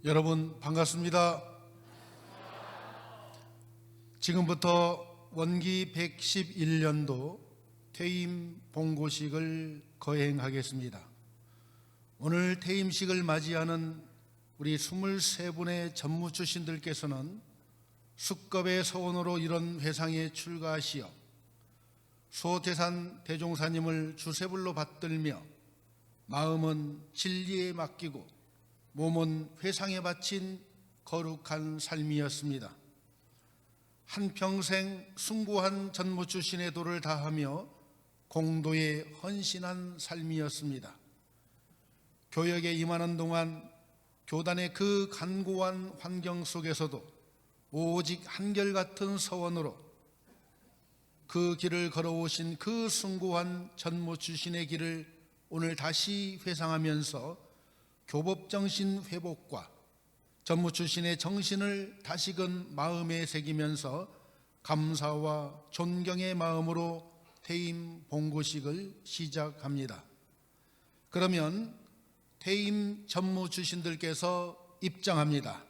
여러분 반갑습니다. 지금부터 원기 111년도 퇴임 봉고식을 거행하겠습니다. 오늘 퇴임식을 맞이하는 우리 23분의 전무 출신들께서는 숙겁의 서원으로 이런 회상에 출가하시어 소태산 대종사님을 주세불로 받들며 마음은 진리에 맡기고 몸은 회상에 바친 거룩한 삶이었습니다. 한평생 숭고한 전무 출신의 도를 다하며 공도에 헌신한 삶이었습니다. 교역에 임하는 동안 교단의 그 간고한 환경 속에서도 오직 한결같은 서원으로 그 길을 걸어오신 그 숭고한 전무 출신의 길을 오늘 다시 회상하면서 교법정신 회복과 전무 출신의 정신을 다시금 마음에 새기면서 감사와 존경의 마음으로 퇴임 봉고식을 시작합니다. 그러면 퇴임 전무 출신들께서 입장합니다.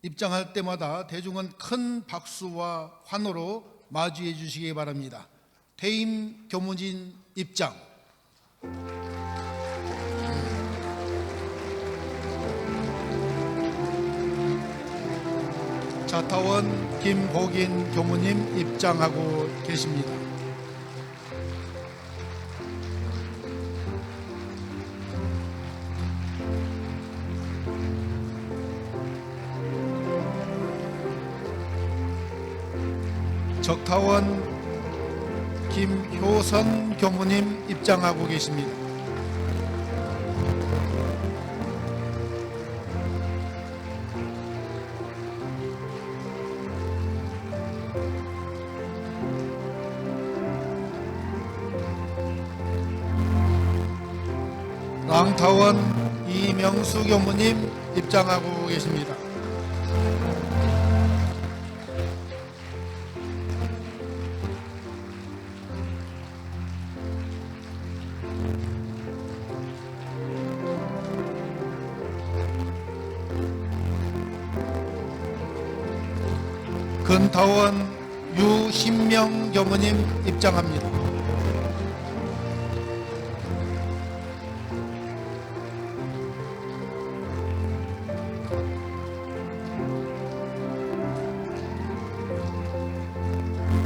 입장할 때마다 대중은 큰 박수와 환호로 마주해 주시기 바랍니다. 퇴임 교무진 입장. 자타원 김복인 교무님 입장하고 계십니다. 적타원 김효선 교무님 입장하고 계십니다. 랑타원 이명수 교무님 입장하고 계십니다. 근타원 유신명 교무님 입장합니다.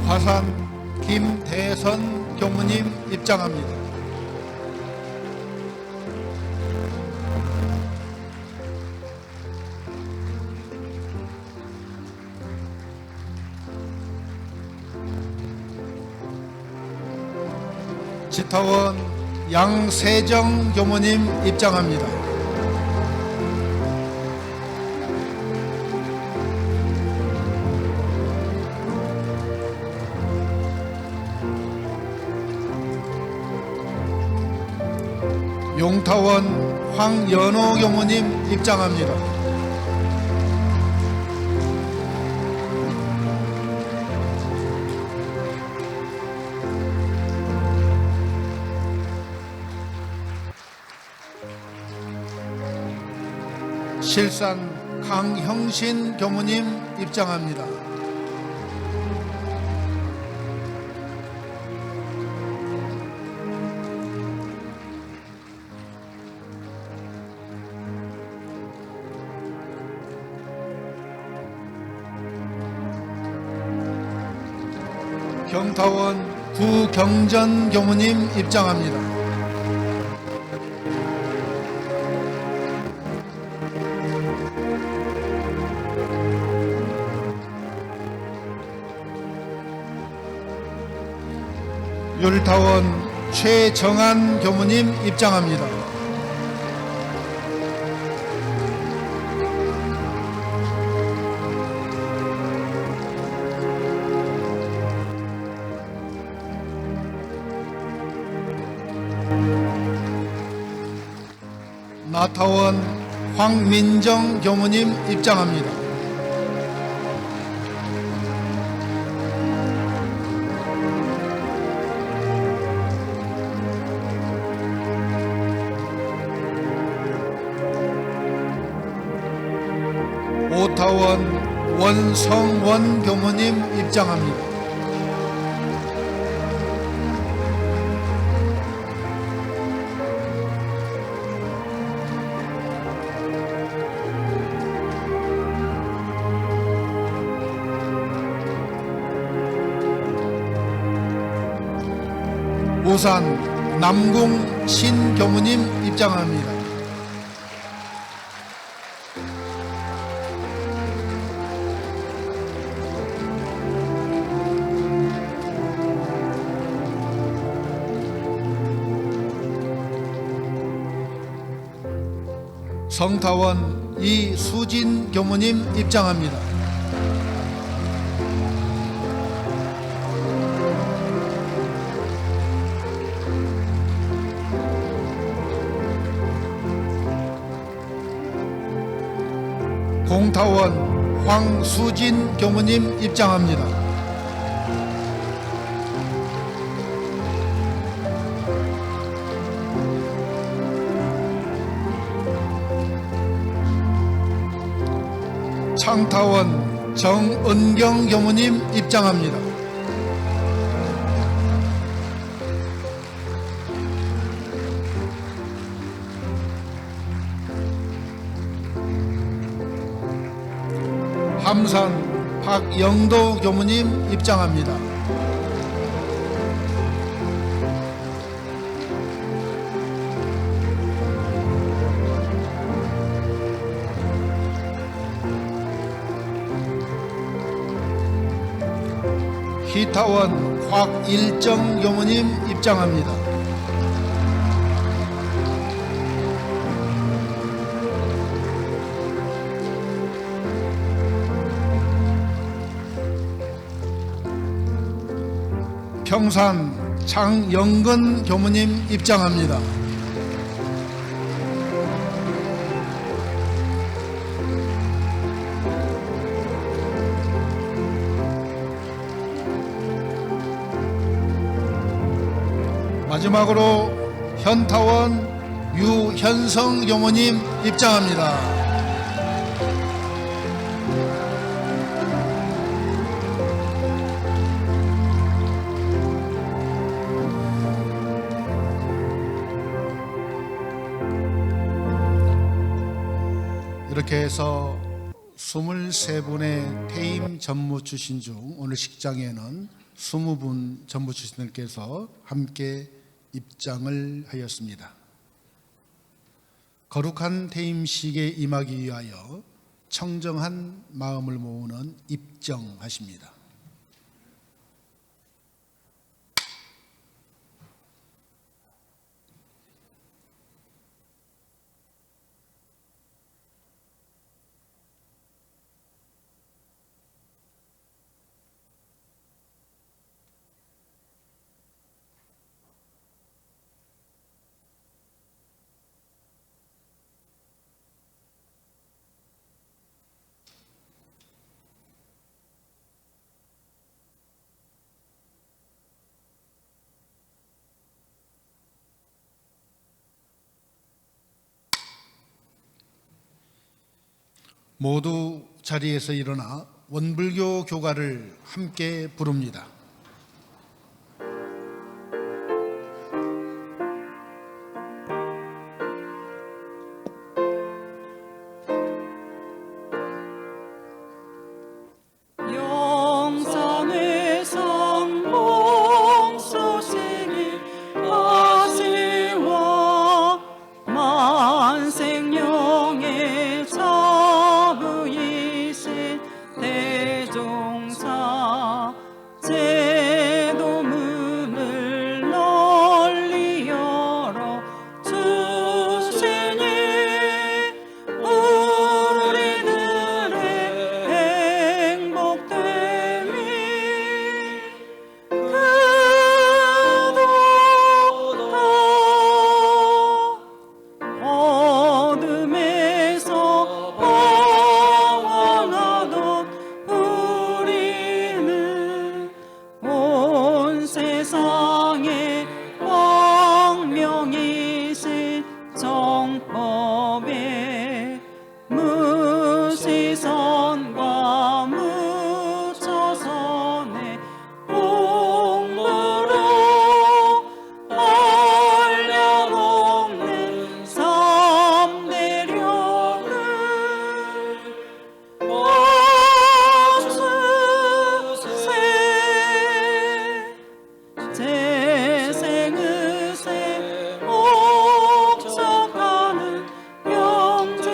화산 김대선 교무님 입장합니다. 지타원 양세정 교무님 입장합니다. 용타원 황연호 교무님 입장합니다. 실산 강형신 교무님 입장합니다. 경타원 구경전 교무님 입장합니다. 율타원 최정한 교무님 입장합니다. 나타원 황민정 교무님 입장합니다. 오타원 원성원 교무님 입장합니다. 부산 남궁 신 교무님 입장합니다. 성타원 이수진 교무님 입장합니다. 공타원 황수진 교무님 입장합니다. 창타원 정은경 교무님 입장합니다. 함산 박영도 교무님 입장합니다. 희타원 곽일정 교무님 입장합니다. 평산 장영근 교무님 입장합니다. 마지막으로 현타원 유현성 교무님 입장합니다. 이렇게 해서 23분의 퇴임 전무 출신 중 오늘 식장에는 20분 전무 출신들께서 함께 입장을 하였습니다. 거룩한 퇴임식에 임하기 위하여 청정한 마음을 모으는 입정하십니다. 모두 자리에서 일어나 원불교 교가를 함께 부릅니다. 대종사 제 영광 묻혀서 내 공부로 한량없는 삼대령을 멈추세. 재생의세 옥적하는 영재를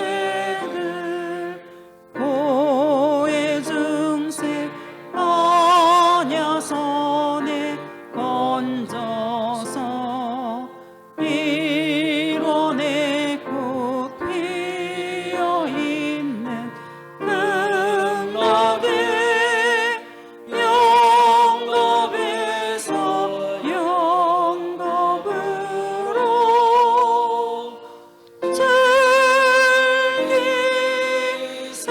고해 증세 안야선에 건져서 일원에 꽃 피어있는 극락의 영겁에서 영겁으로 즐기세.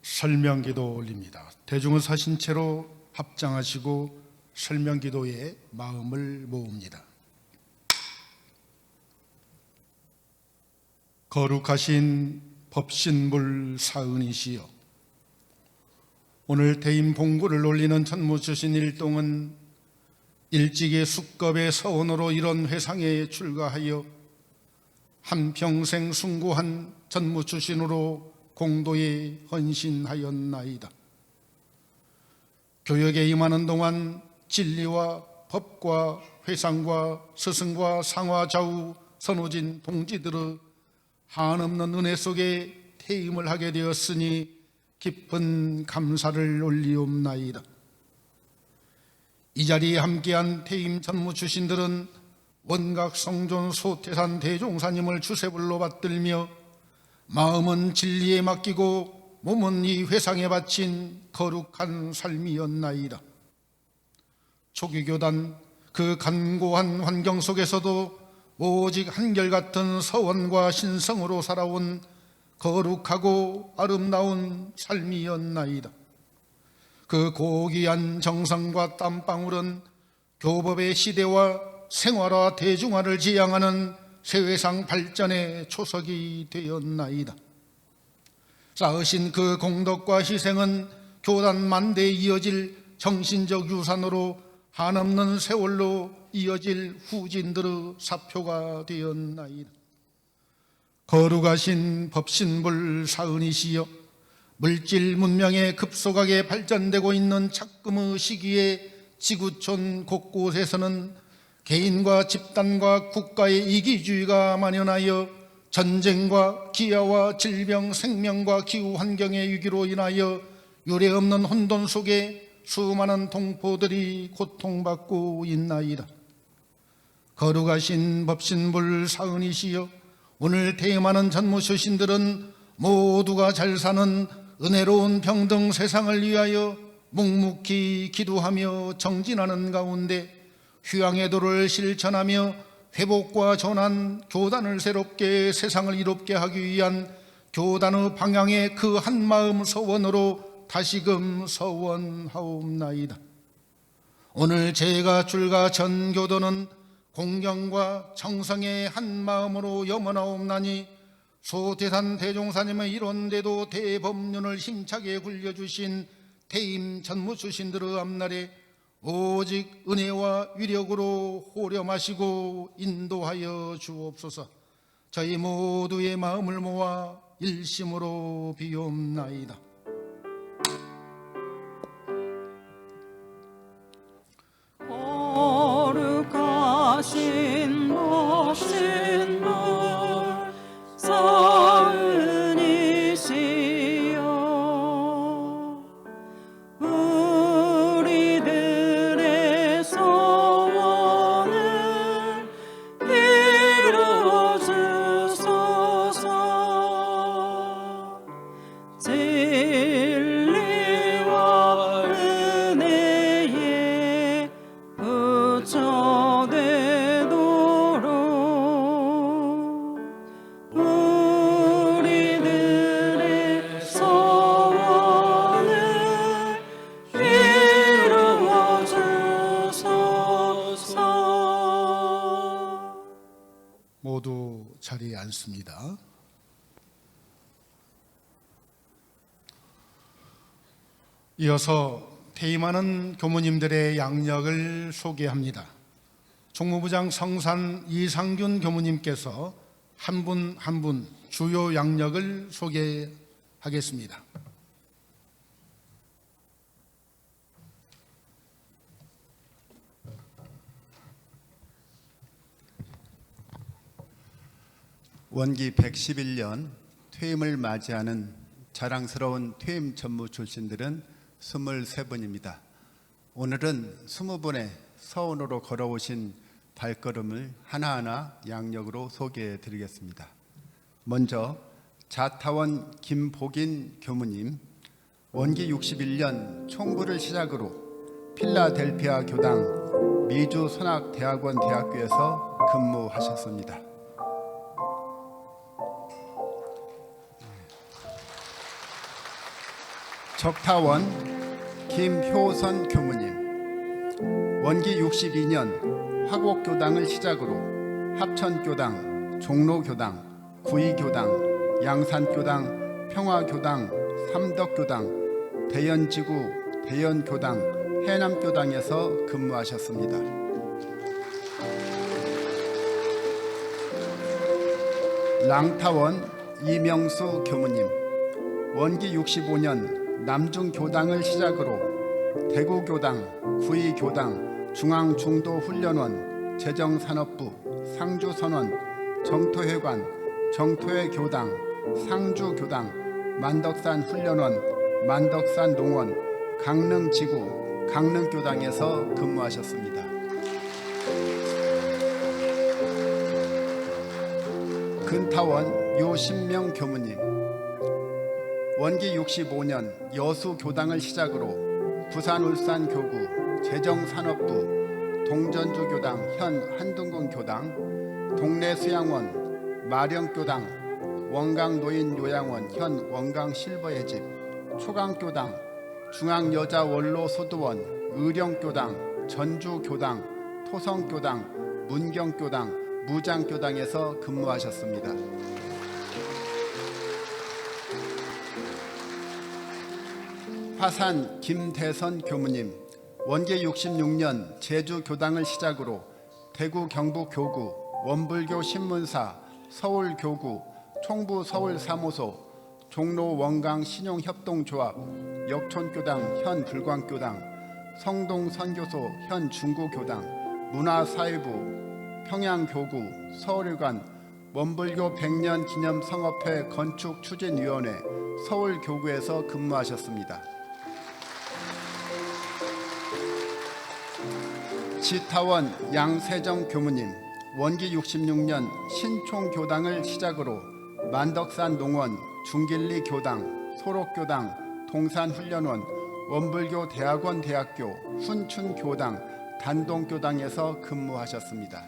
설명기도 올립니다. 대중을 사신 채로 합장하시고 설명기도에 마음을 모읍니다. 거룩하신 법신불 사은이시여, 오늘 대임 봉구를 올리는 천무주신 일동은 일찍이 숙겁의 서원으로 이런 회상에 출가하여 한평생 숭고한 전무주신으로 공도에 헌신하였나이다. 교역에 임하는 동안 진리와 법과 회상과 스승과 상화 좌우 선호진 동지들의 한없는 은혜 속에 퇴임을 하게 되었으니 깊은 감사를 올리옵나이다. 이 자리에 함께한 퇴임 전무주신들은 원각 성존 소태산 대종사님을 주세불로 받들며 마음은 진리에 맡기고 몸은 이 회상에 바친 거룩한 삶이었나이다. 초기교단 그 간고한 환경 속에서도 오직 한결같은 서원과 신성으로 살아온 거룩하고 아름다운 삶이었나이다. 그 고귀한 정성과 땀방울은 교법의 시대와 생활화 대중화를 지향하는 세회상 발전의 초석이 되었나이다. 쌓으신 그 공덕과 희생은 교단 만대에 이어질 정신적 유산으로 한없는 세월로 이어질 후진들의 사표가 되었나이다. 거룩하신 법신불 사은이시여, 물질 문명에 급속하게 발전되고 있는 착금의 시기에 지구촌 곳곳에서는 개인과 집단과 국가의 이기주의가 만연하여 전쟁과 기아와 질병, 생명과 기후 환경의 위기로 인하여 유례없는 혼돈 속에 수많은 동포들이 고통받고 있나이다. 거룩하신 법신불 사은이시여, 오늘 퇴임하는 전무주신들은 모두가 잘 사는 은혜로운 평등 세상을 위하여 묵묵히 기도하며 정진하는 가운데 휴양의 도를 실천하며 회복과 전환, 교단을 새롭게 세상을 이롭게 하기 위한 교단의 방향의 그 한마음 서원으로 다시금 서원하옵나이다. 오늘 제가 출가 전교도는 공경과 정성의 한마음으로 염원하옵나니 소태산 대종사님의 이론대도 대법륜을 힘차게 굴려주신 퇴임 전무주신들의 앞날에 오직 은혜와 위력으로 호렴하시고 인도하여 주옵소서. 저희 모두의 마음을 모아 일심으로 비옵나이다. 거룩하신 법신불 사은이시여, 우리들의 소원을 이루어주소서. 진리와 은혜에 부처되도 이어서 퇴임하는 교무님들의 양력을 소개합니다. 총무부장 성산 이상균 교무님께서 한 분 한 분 주요 양력을 소개하겠습니다. 원기 111년 퇴임을 맞이하는 자랑스러운 퇴임 전무 출신들은 23분입니다. 오늘은 20분의 서원으로 걸어오신 발걸음을 하나하나 양력으로 소개해 드리겠습니다. 먼저 자타원 김복인 교무님, 원기 61년 총부를 시작으로 필라델피아 교당 미주 선악대학원 대학교에서 근무하셨습니다. 적타원 김효선 교무님, 원기 62년 화곡교당을 시작으로 합천교당, 종로교당, 구이교당, 양산교당, 평화교당, 삼덕교당, 대연지구, 대연교당, 해남교당에서 근무하셨습니다. 랑타원 이명수 교무님, 원기 65년 남중교당을 시작으로 대구교당, 구이교당, 중앙중도훈련원, 재정산업부, 상주선원, 정토회관, 정토회교당, 상주교당, 만덕산훈련원, 만덕산농원, 강릉지구, 강릉교당에서 근무하셨습니다. 근타원 요신명 교무님, 원기 65년 여수교당을 시작으로 부산 울산 교구, 재정산업부, 동전주교당 현 한둥군교당, 동래수양원, 마령교당, 원강노인요양원 현 원강실버의집, 초강교당, 중앙여자원로소두원, 의령교당, 전주교당, 토성교당, 문경교당, 무장교당에서 근무하셨습니다. 화산 김대선 교무님, 원기 66년 제주교당을 시작으로 대구 경북교구, 원불교 신문사, 서울교구, 총부 서울사무소, 종로 원강 신용협동조합, 역촌교당 현 불광교당, 성동선교소 현 중구교당, 문화사회부, 평양교구, 서울의관, 원불교 100년 기념성업회 건축추진위원회, 서울교구에서 근무하셨습니다. 지타원 양세정 교무님, 원기 66년 신총교당을 시작으로 만덕산 농원, 중길리 교당, 소록교당, 동산훈련원, 원불교 대학원 대학교, 훈춘교당, 단동교당에서 근무하셨습니다.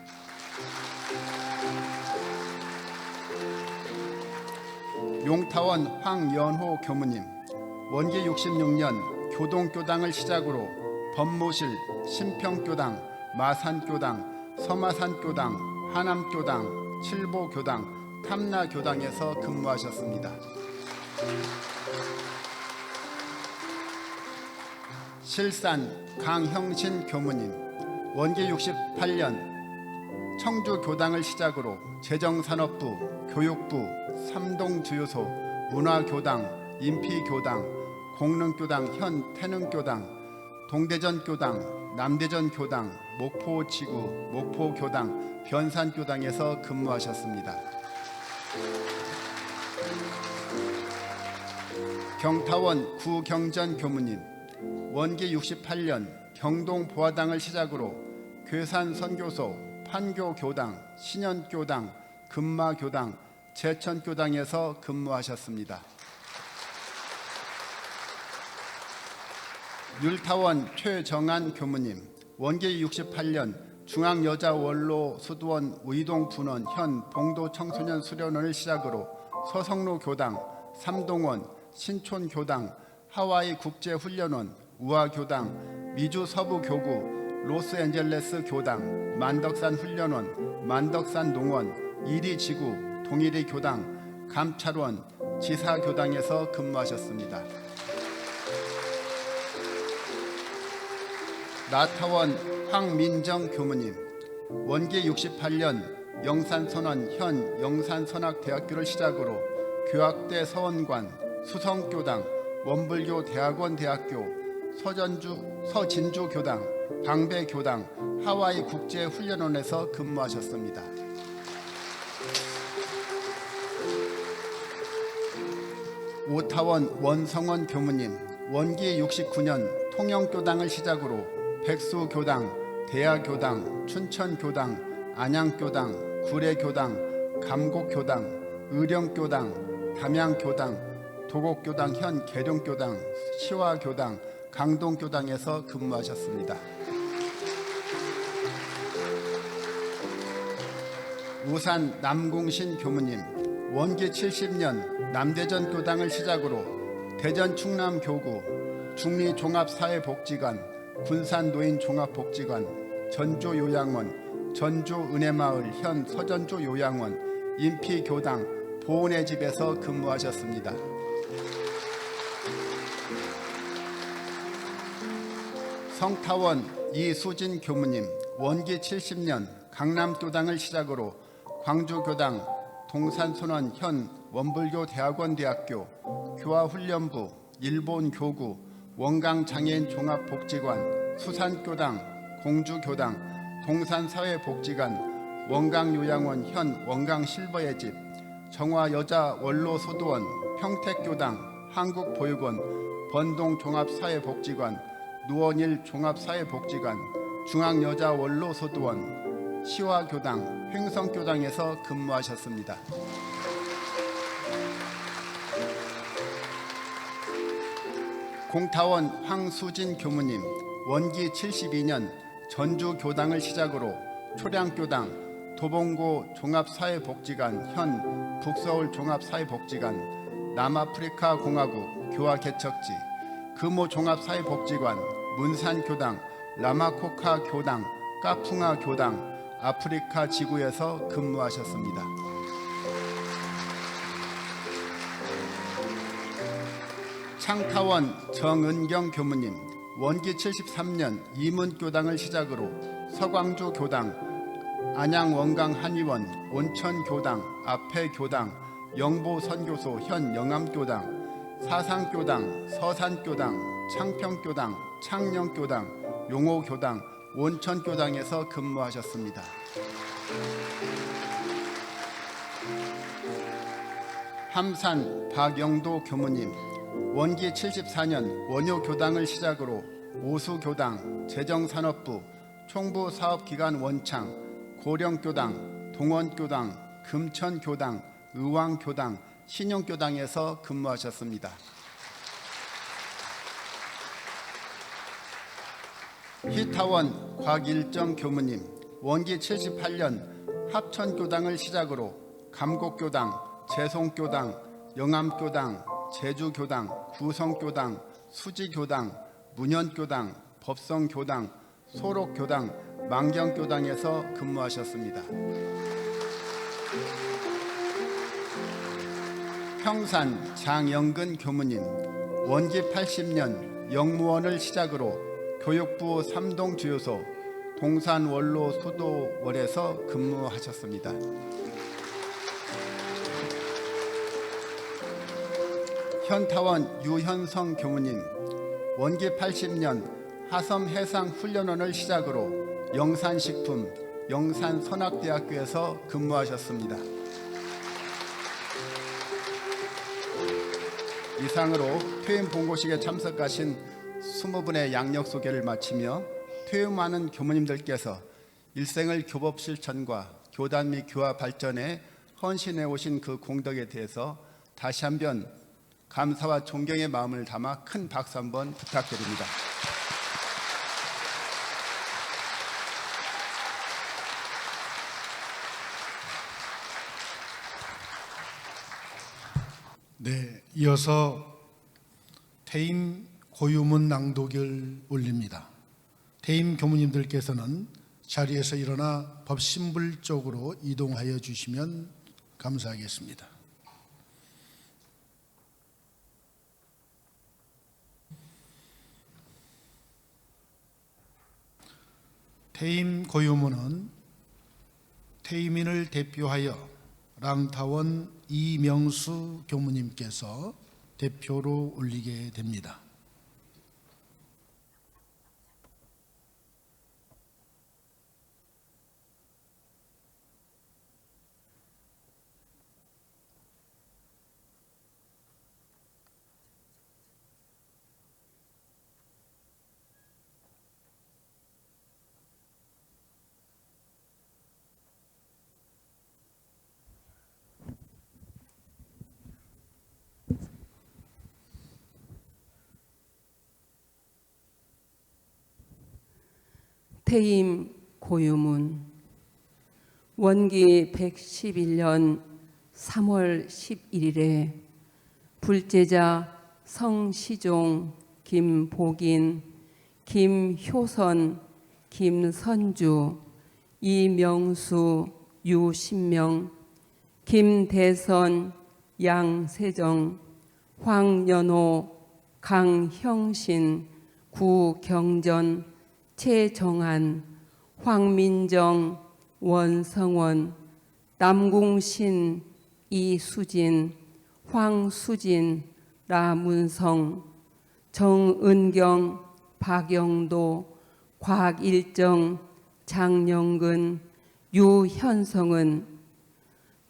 용타원 황연호 교무님, 원기 66년 교동교당을 시작으로 법무실, 신평교당, 마산교당, 서마산교당, 하남교당, 칠보교당, 탐나교당에서 근무하셨습니다. 실산 강형신 교무님, 원기 68년 청주교당을 시작으로 재정산업부, 교육부, 삼동주유소, 문화교당, 인피교당, 공릉교당 현 태능교당, 동대전교당, 남대전교당, 목포지구, 목포교당, 변산교당에서 근무하셨습니다. 경타원 구경전 교무님, 원기 68년 경동보화당을 시작으로 괴산선교소, 판교교당, 신현교당, 금마교당, 제천교당에서 근무하셨습니다. 율타원 최정한 교무님, 원기 68년 중앙여자원로수두원 의동분원 현 봉도청소년수련원을 시작으로 서성로 교당, 삼동원, 신촌교당, 하와이 국제훈련원, 우아교당, 미주서부교구, 로스앤젤레스 교당, 만덕산 훈련원, 만덕산 농원, 이리지구, 동일이 교당, 감찰원, 지사교당에서 근무하셨습니다. 나타원 황민정 교무님, 원기 68년 영산선원 현 영산선악대학교를 시작으로 교학대 서원관, 수성교당, 원불교 대학원 대학교, 서진주 교당, 방배 교당, 하와이 국제훈련원에서 근무하셨습니다. 오타원 원성원 교무님, 원기 69년 통영교당을 시작으로 백수교당, 대야교당, 춘천교당, 안양교당, 구례교당, 감곡교당, 의령교당, 담양교당, 도곡교당 현 계룡교당, 시화교당, 강동교당에서 근무하셨습니다. 우산 남궁신 교무님, 원기 70년 남대전 교당을 시작으로 대전 충남 교구, 중리 종합사회복지관, 군산 노인 종합복지관, 전주 요양원, 전주 은혜마을 현 서전주 요양원, 인피 교당, 보온의 집에서 근무하셨습니다. 성타원 이수진 교무님, 원기 70년 강남교당을 시작으로 광주교당, 동산손원 현 원불교 대학원 대학교, 교화훈련부, 일본교구, 원강장애인 종합복지관, 수산교당, 공주교당, 동산사회복지관, 원강요양원 현 원강실버의 집, 정화여자원로소도원, 평택교당, 한국보육원, 번동종합사회복지관, 노원일 종합사회복지관, 중앙여자원로소도원, 시화교당, 횡성교당에서 근무하셨습니다. 공타원 황수진 교무님, 원기 72년 전주교당을 시작으로 초량교당, 도봉고 종합사회복지관 현 북서울 종합사회복지관, 남아프리카 공화국 교화개척지, 금호 종합사회복지관, 문산교당, 라마코카 교당, 까풍아 교당, 아프리카 지구에서 근무하셨습니다. 창타원 정은경 교무님, 원기 73년 이문교당을 시작으로 서광주 교당, 안양 원강 한의원, 온천 교당, 앞해 교당, 영보 선교소 현 영암교당, 사상교당, 서산교당, 창평교당, 창녕교당, 용호교당, 온천교당에서 근무하셨습니다. 함산 박영도 교무님, 원기 74년 원효교당을 시작으로 오수교당, 재정산업부, 총부사업기관 원창, 고령교당, 동원교당, 금천교당, 의왕교당, 신용교당에서 근무하셨습니다. 희타원 곽일정 교무님, 원기 78년 합천교당을 시작으로 감곡교당, 재송교당, 영암교당, 제주교당, 구성교당, 수지교당, 문현교당, 법성교당, 소록교당, 망경교당에서 근무하셨습니다. 평산 장영근 교무님, 원기 80년 영무원을 시작으로 교육부 삼동주요소, 동산원로 수도원에서 근무하셨습니다. 현타원 유현성 교무님, 원기 80년 하섬해상훈련원을 시작으로 영산식품, 영산선악대학교에서 근무하셨습니다. 이상으로 퇴임 본고식에 참석하신 20분의 양력 소개를 마치며 퇴임하는 교무님들께서 일생을 교법 실천과 교단 및 교화 발전에 헌신해 오신 그 공덕에 대해서 다시 한번 감사와 존경의 마음을 담아 큰 박수 한번 부탁드립니다. 네, 이어서 퇴임 고유문 낭독을 올립니다. 퇴임 교무님들께서는 자리에서 일어나 법신불 쪽으로 이동하여 주시면 감사하겠습니다. 퇴임 고유문은 퇴임인을 대표하여 랑타원 이명수 교무님께서 대표로 올리게 됩니다. 퇴임 고유문. 원기 111년 3월 11일에 불제자 성시종, 김복인, 김효선, 김선주, 이명수, 유신명, 김대선, 양세정, 황연호, 강형신, 구경전, 최정한, 황민정, 원성원, 남궁신, 이수진, 황수진, 라문성, 정은경, 박영도, 곽일정, 장영근, 유현성은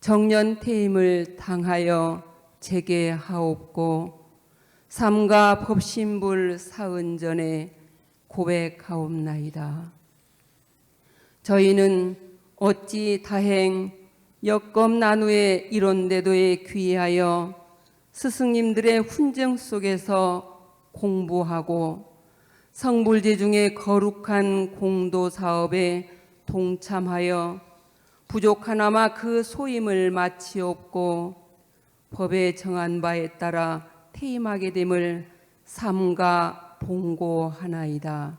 정년 퇴임을 당하여 재개하옵고 삼가 법신불 사은전에 고백하옵나이다. 저희는 어찌 다행 역검난후의 이론대도에 귀하여 스승님들의 훈증 속에서 공부하고 성불제 중에 거룩한 공도 사업에 동참하여 부족하나마 그 소임을 마치옵고 법에 정한 바에 따라 퇴임하게 됨을 삼가 봉고하나이다.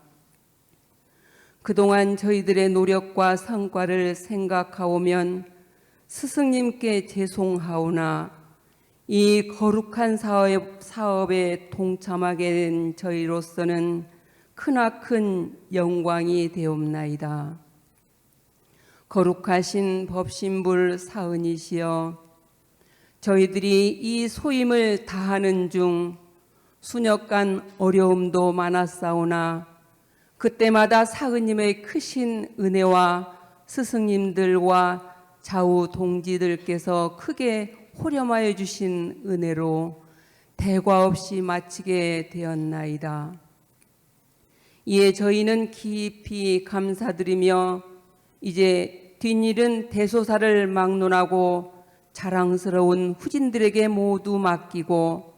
그동안 저희들의 노력과 성과를 생각하오면 스승님께 죄송하오나 이 거룩한 사업에 동참하게 된 저희로서는 크나큰 영광이 되옵나이다. 거룩하신 법신불 사은이시여, 저희들이 이 소임을 다하는 중 수년간 어려움도 많았사오나 그때마다 사은님의 크신 은혜와 스승님들과 좌우 동지들께서 크게 호렴하여 주신 은혜로 대과 없이 마치게 되었나이다. 이에 저희는 깊이 감사드리며 이제 뒷일은 대소사를 막론하고 자랑스러운 후진들에게 모두 맡기고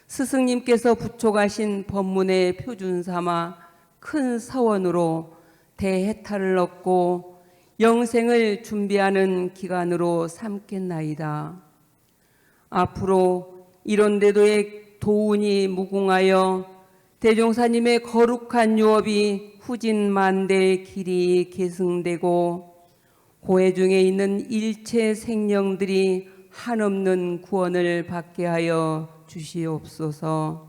스승님께서 부촉하신 법문의 표준 삼아 큰 서원으로 대해탈을 얻고 영생을 준비하는 기간으로 삼겠나이다. 앞으로 이런데도의 도운이 무궁하여 대종사님의 거룩한 유업이 후진 만대의 길이 계승되고 고해 중에 있는 일체 생령들이 한없는 구원을 받게 하여 주시옵소서.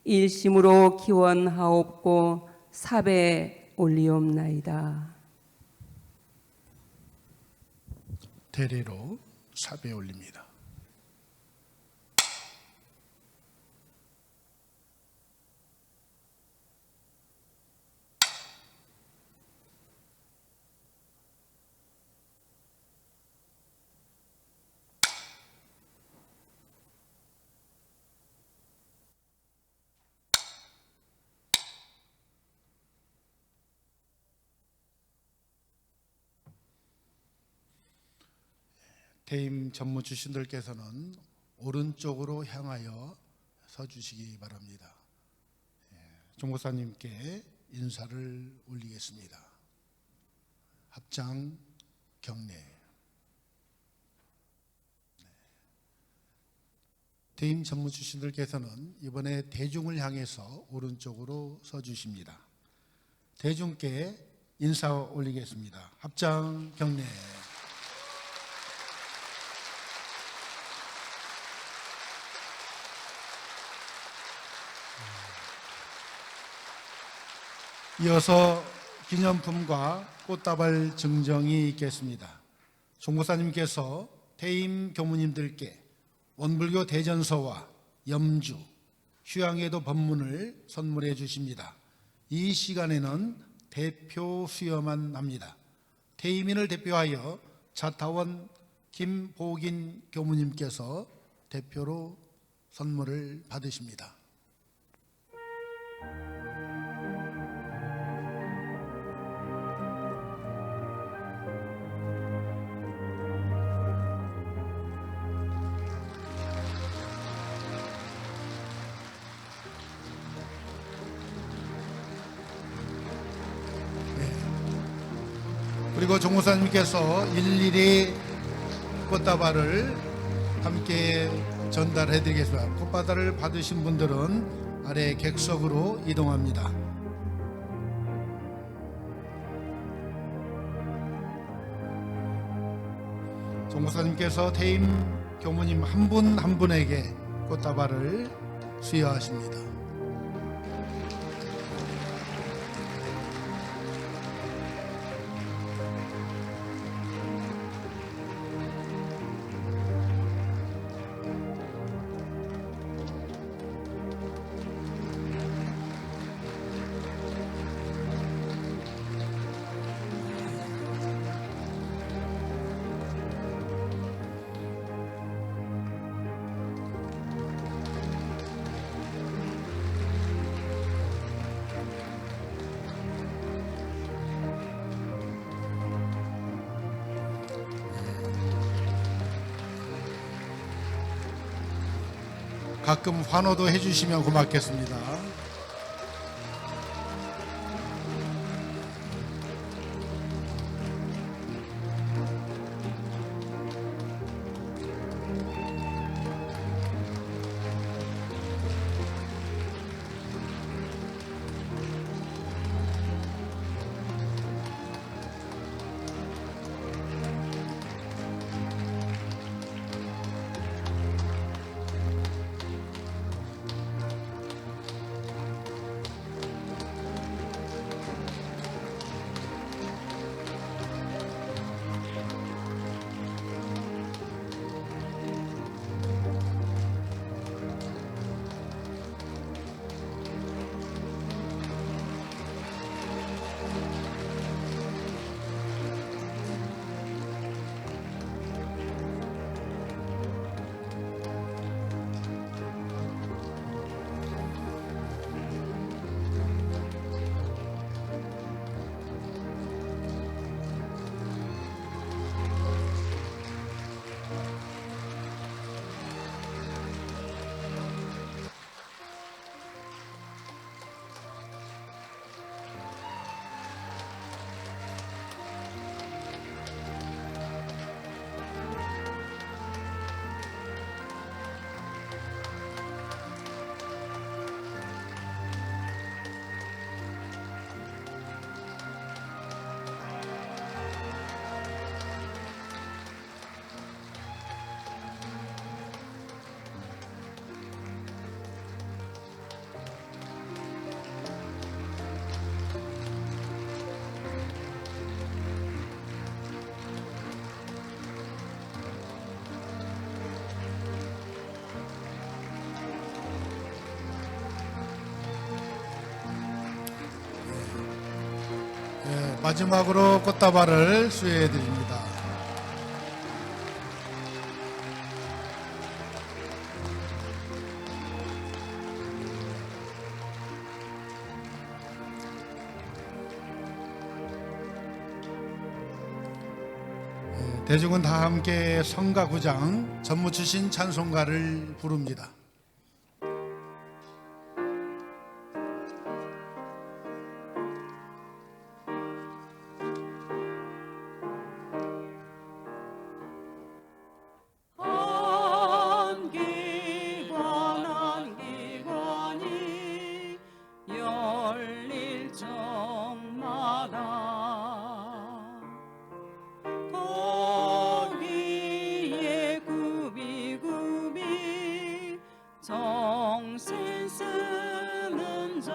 일심으로 기원하옵고 삽에 올리옵나이다. 대례로 삽에 올립니다. 퇴임 전무 주신들께서는 오른쪽으로 향하여 서주시기 바랍니다. 종목사님께 인사를 올리겠습니다. 합장 경례. 퇴임 전무 주신들께서는 이번에 대중을 향해서 오른쪽으로 서주십니다. 대중께 인사 올리겠습니다. 합장 경례. 이어서 기념품과 꽃다발 증정이 있겠습니다. 종목사님께서 퇴임 교무님들께 원불교 대전서와 염주, 휴양에도 법문을 선물해 주십니다. 이 시간에는 대표 수여만 합니다. 퇴임인을 대표하여 자타원 김보긴 교무님께서 대표로 선물을 받으십니다. 그리고 종무사님께서 일일이 꽃다발을 함께 전달해 드리겠습니다. 꽃다발을 받으신 분들은 아래 객석으로 이동합니다. 종무사님께서 퇴임 교무님 한 분 한 분에게 꽃다발을 수여하십니다. 가끔 환호도 해주시면 고맙겠습니다. 마지막으로 꽃다발을 수여해 드립니다. 대중은 다 함께 성가구장 전무추신 찬송가를 부릅니다. 정신 쓰는 자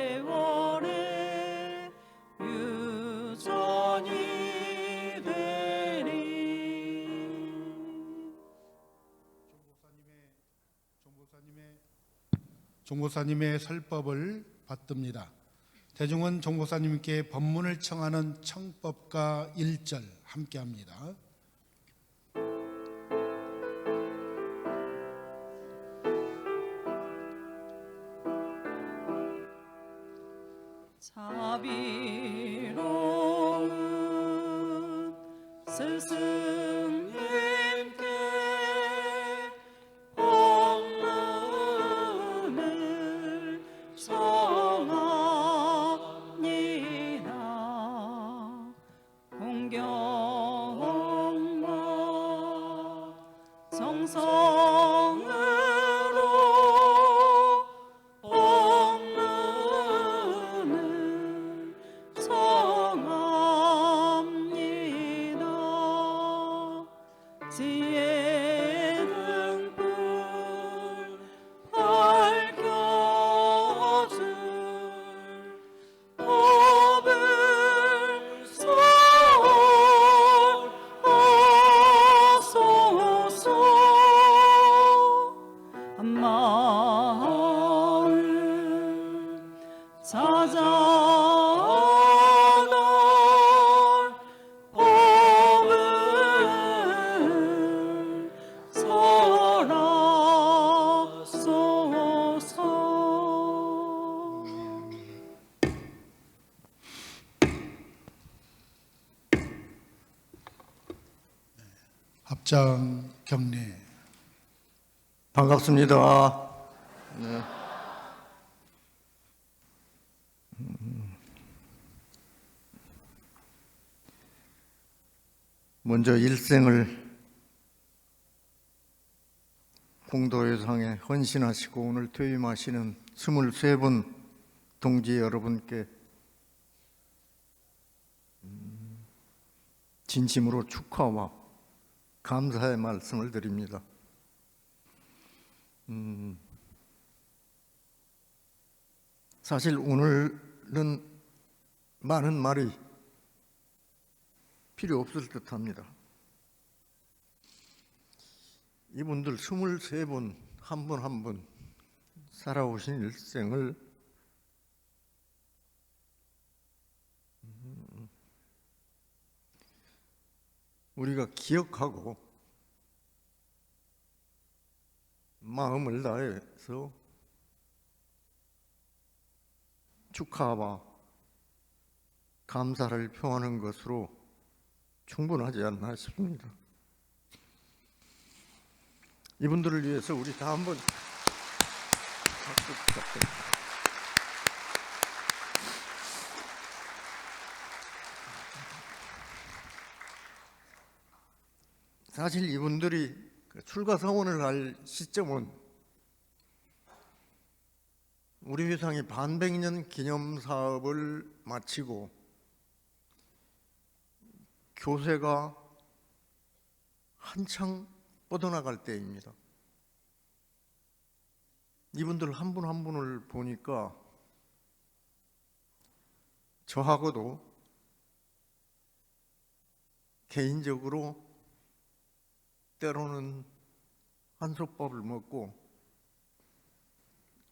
세월에 유전이 되리. 종보사님의 설법을 받듭니다. 대중은 종보사님께 법문을 청하는 청법과 1절 함께합니다. 자비로운 스승님께 법문을 청합니다. 공경과 정성으로 법문을 청합니다. 지혜 등불 밝혀줄 법을 소하소서. 한마음 찾아 널 법을 설하소서. 합장 경례. 반갑습니다. 네. 먼저 일생을 공도회상에 헌신하시고 오늘 퇴임하시는 23분 동지 여러분께 진심으로 축하와 감사의 말씀을 드립니다. 사실 오늘은 많은 말이 필요 없을 듯합니다. 이분들 23분 한 분 한 분 살아오신 일생을 우리가 기억하고 마음을 다해서 축하와 감사를 표하는 것으로 충분하지 않나 싶습니다. 이분들을 위해서 우리 다 한번 박수 부탁드립니다. 사실 이분들이 출가 서원을 할 시점은 우리 회상이 반백년 기념 사업을 마치고 교세가 한창 뻗어나갈 때입니다. 이분들 한 분 한 분을 보니까 저하고도 개인적으로 때로는 한솥밥을 먹고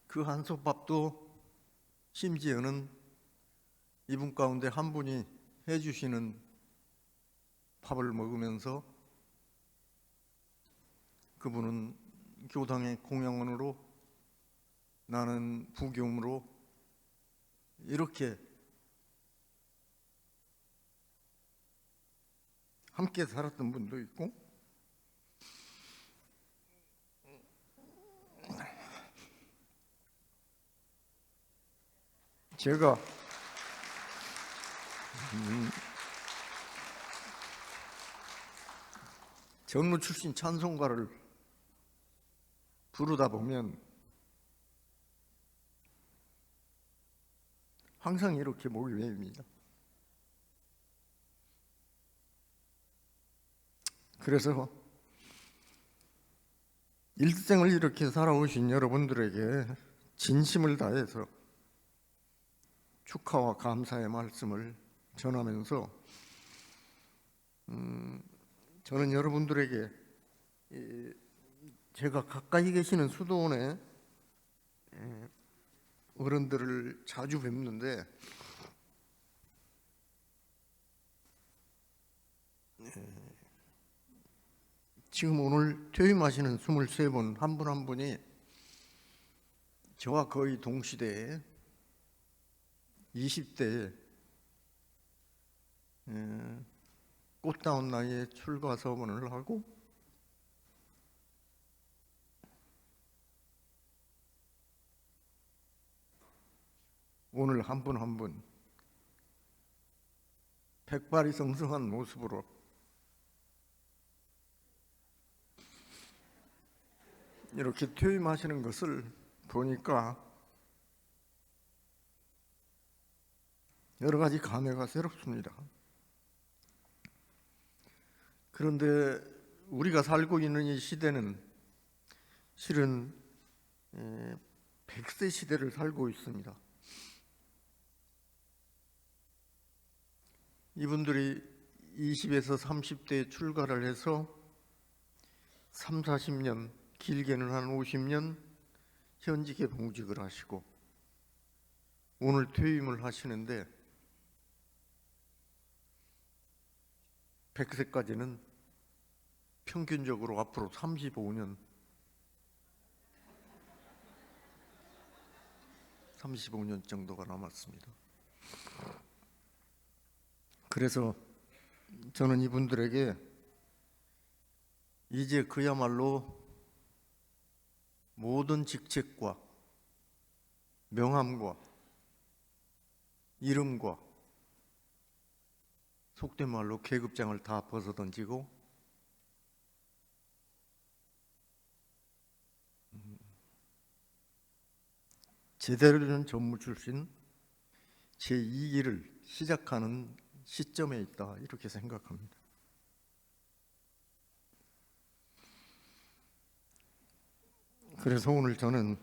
그 한솥밥도 심지어는 이분 가운데 한 분이 해주시는 밥을 먹으면서 그분은 교당의 공양원으로 나는 부교무로 이렇게 함께 살았던 분도 있고 제가 전무 출신 찬송가를 부르다 보면 항상 이렇게 목이 메입니다. 그래서 일생을 이렇게 살아오신 여러분들에게 진심을 다해서 축하와 감사의 말씀을 전하면서 저는 여러분들에게 제가 가까이 계시는 수도원의 어른들을 자주 뵙는데 지금 오늘 퇴임하시는 23분 한 분 한 분이 저와 거의 동시대에 20대에 꽃다운 나이에 출가 서원을 하고 오늘 한 분 한 분 백발이 성성한 모습으로 이렇게 퇴임하시는 것을 보니까 여러 가지 감회가 새롭습니다. 그런데 우리가 살고 있는 이 시대는 실은 100세 시대를 살고 있습니다. 이분들이 20에서 30대에 출가를 해서 3, 40년, 길게는 한 50년 현직에 봉직을 하시고 오늘 퇴임을 하시는데 100세까지는 평균적으로 앞으로 35년 정도가 남았습니다. 그래서 저는 이분들에게 이제 그야말로 모든 직책과 명함과 이름과 속된 말로 계급장을 다 벗어던지고 제대로 된 전무 출신 제2기를 시작하는 시점에 있다 이렇게 생각합니다. 그래서 오늘 저는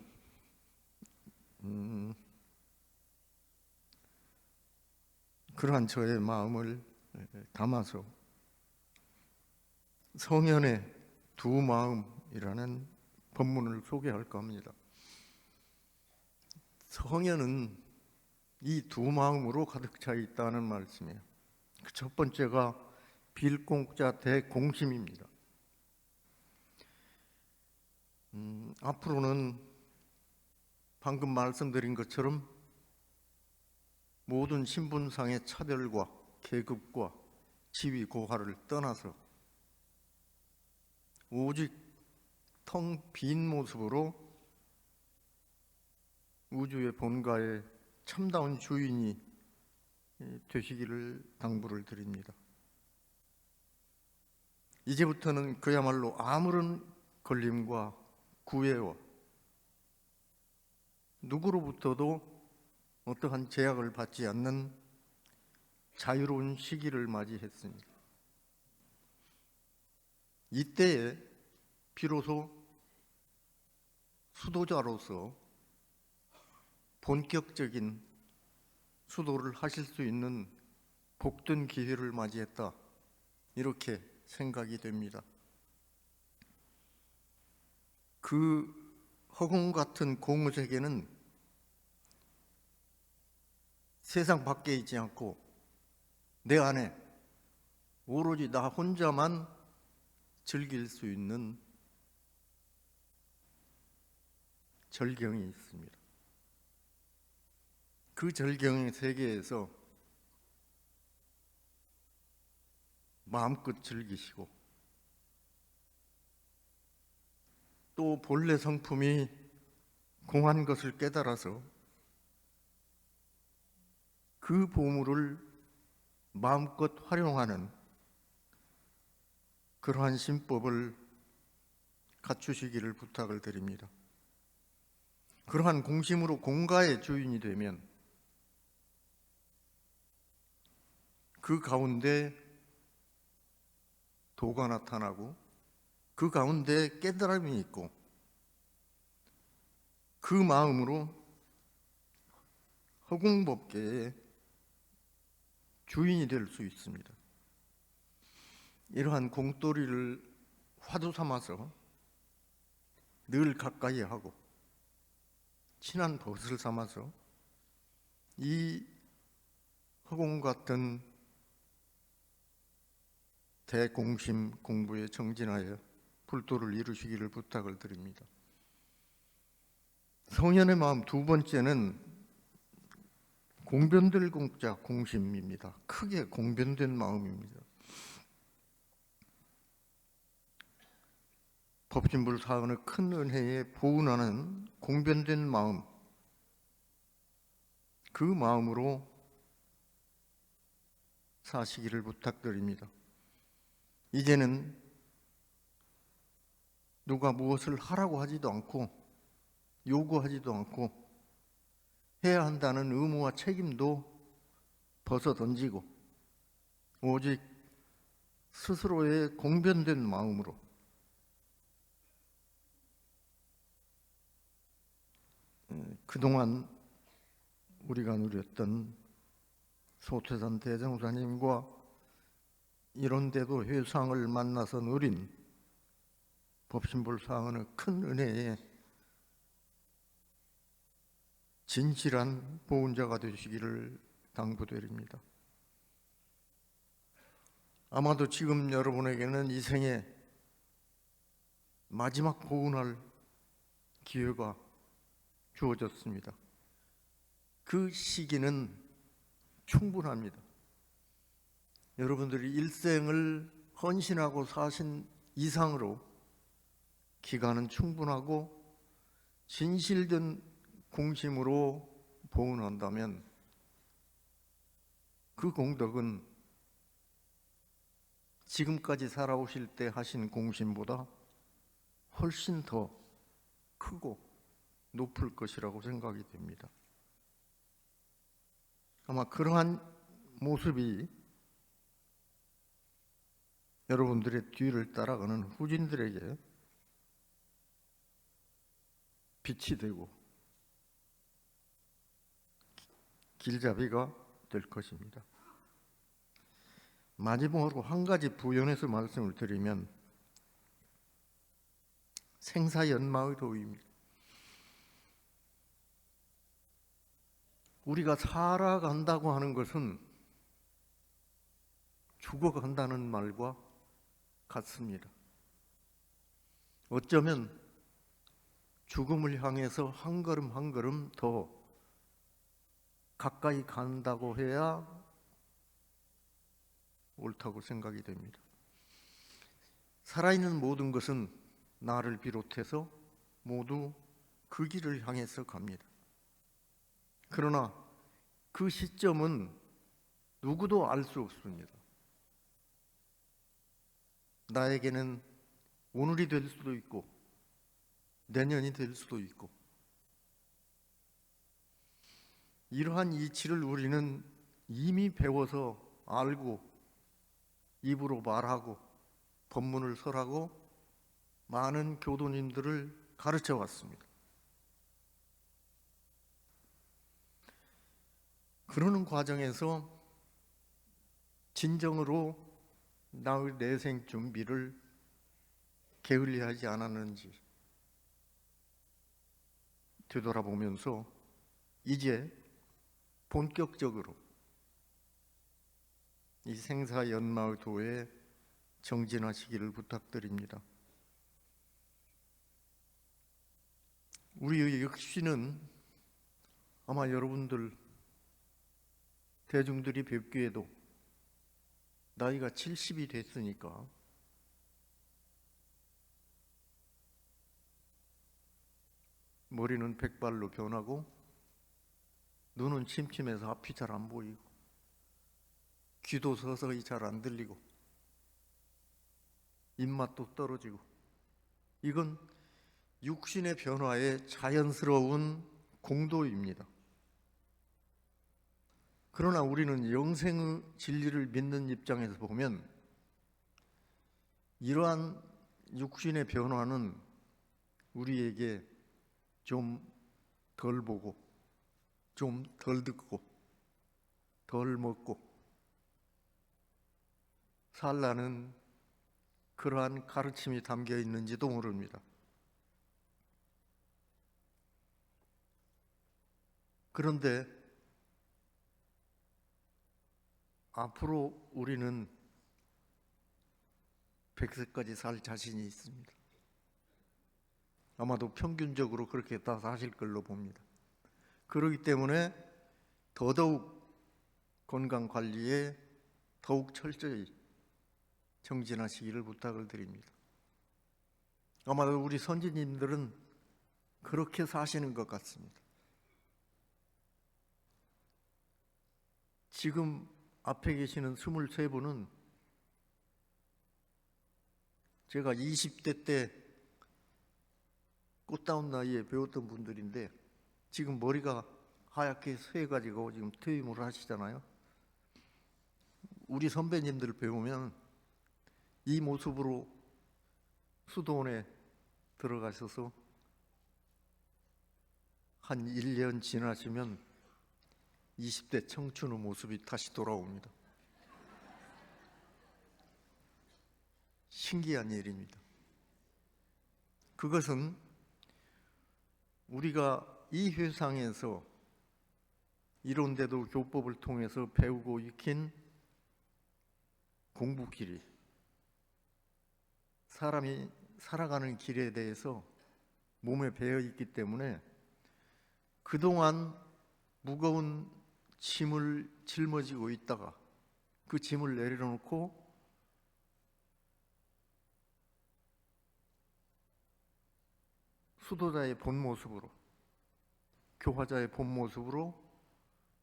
그러한 저의 마음을 담아서 성현의 두 마음이라는 본문을 소개할까 합니다. 성현은 이 두 마음으로 가득 차 있다는 말씀이에요. 그 첫 번째가 빌공자 대공심입니다. 앞으로는 방금 말씀드린 것처럼 모든 신분상의 차별과 계급과 지위 고하를 떠나서 오직 텅 빈 모습으로 우주의 본가의 참다운 주인이 되시기를 당부를 드립니다. 이제부터는 그야말로 아무런 걸림과 구애와 누구로부터도 어떠한 제약을 받지 않는 자유로운 시기를 맞이했습니다. 이때에 비로소 수도자로서 본격적인 수도를 하실 수 있는 복된 기회를 맞이했다 이렇게 생각이 됩니다. 그 허공 같은 공의세계는 세상 밖에 있지 않고 내 안에 오로지 나 혼자만 즐길 수 있는 절경이 있습니다. 그 절경의 세계에서 마음껏 즐기시고 또 본래 성품이 공한 것을 깨달아서 그 보물을 마음껏 활용하는 그러한 신법을 갖추시기를 부탁을 드립니다. 그러한 공심으로 공가의 주인이 되면 그 가운데 도가 나타나고 그 가운데 깨달음이 있고 그 마음으로 허공법계의 주인이 될 수 있습니다. 이러한 공돌이를 화두 삼아서 늘 가까이 하고 친한 벗을 삼아서 이 허공 같은 대공심 공부에 정진하여 불도를 이루시기를 부탁을 드립니다. 성현의 마음 두 번째는 공변될 공자 공심입니다. 크게 공변된 마음입니다. 법신불 사언의 큰 은혜에 보은하는 공변된 마음, 그 마음으로 사시기를 부탁드립니다. 이제는 누가 무엇을 하라고 하지도 않고 요구하지도 않고 해야 한다는 의무와 책임도 벗어던지고 오직 스스로의 공변된 마음으로 그동안 우리가 누렸던 소태산 대정사님과 이런데도 회상을 만나서 누린 법신불사언의 큰 은혜에 진실한 보훈자가 되시기를 당부드립니다. 아마도 지금 여러분에게는 이 생에 마지막 보훈할 기회가 주어졌습니다. 그 시기는 충분합니다. 여러분들이 일생을 헌신하고 사신 이상으로 기간은 충분하고 진실된 공심으로 보훈한다면 그 공덕은 지금까지 살아오실 때 하신 공심보다 훨씬 더 크고 높을 것이라고 생각이 됩니다. 아마 그러한 모습이 여러분들의 뒤를 따라가는 후진들에게 빛이 되고 길잡이가 될 것입니다. 마지막으로 한 가지 부연해서 말씀을 드리면 생사연마의 도입니다. 우리가 살아간다고 하는 것은 죽어간다는 말과 같습니다. 어쩌면 죽음을 향해서 한 걸음 한 걸음 더 가까이 간다고 해야 옳다고 생각이 됩니다. 살아있는 모든 것은 나를 비롯해서 모두 그 길을 향해서 갑니다. 그러나 그 시점은 누구도 알 수 없습니다. 나에게는 오늘이 될 수도 있고 내년이 될 수도 있고 이러한 이치를 우리는 이미 배워서 알고 입으로 말하고 법문을 설하고 많은 교도님들을 가르쳐 왔습니다. 그러는 과정에서 진정으로 나의 내생 준비를 게을리하지 않았는지 되돌아보면서 이제 본격적으로 이 생사연마의 도에 정진하시기를 부탁드립니다. 우리의 역시는 아마 여러분들 대중들이 뵙기에도 나이가 70이 됐으니까 머리는 백발로 변하고 눈은 침침해서 앞이 잘 안 보이고 귀도 서서히 잘 안 들리고 입맛도 떨어지고 이건 육신의 변화의 자연스러운 공도입니다. 그러나 우리는 영생의 진리를 믿는 입장에서 보면 이러한 육신의 변화는 우리에게 좀 덜 보고 좀 덜 듣고 덜 먹고 살라는 그러한 가르침이 담겨 있는지도 모릅니다. 그런데 앞으로 우리는 100세까지 살 자신이 있습니다. 아마도 평균적으로 그렇게 다 사실 걸로 봅니다. 그렇기 때문에 더더욱 건강 관리에 더욱 철저히 정진하시기를 부탁을 드립니다. 아마도 우리 선지님들은 그렇게 사시는 것 같습니다. 지금 앞에 계시는 23분은 제가 20대 때 꽃다운 나이에 배웠던 분들인데 지금 머리가 하얗게 쇠가지고 지금 퇴임을 하시잖아요. 우리 선배님들 배우면 이 모습으로 수도원에 들어가셔서 한 1년 지나시면 20대 청춘의 모습이 다시 돌아옵니다. 신기한 일입니다. 그것은 우리가 이 회상에서 이론대도 교법을 통해서 배우고 익힌 공부길이 사람이 살아가는 길에 대해서 몸에 배어 있기 때문에 그동안 무거운 짐을 짊어지고 있다가 그 짐을 내려놓고 수도자의 본 모습으로, 교화자의 본 모습으로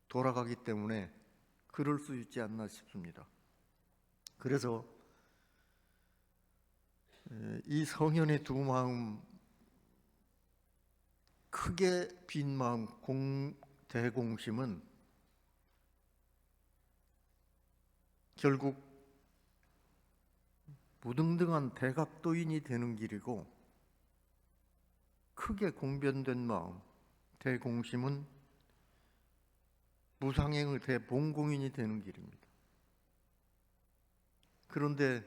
돌아가기 때문에 그럴 수 있지 않나 싶습니다. 그래서 이 성현의 두 마음, 크게 빈 마음 대공심은 결국 무등등한 대각도인이 되는 길이고, 크게 공변된 마음 대공심은 무상행의 대봉공인이 되는 길입니다. 그런데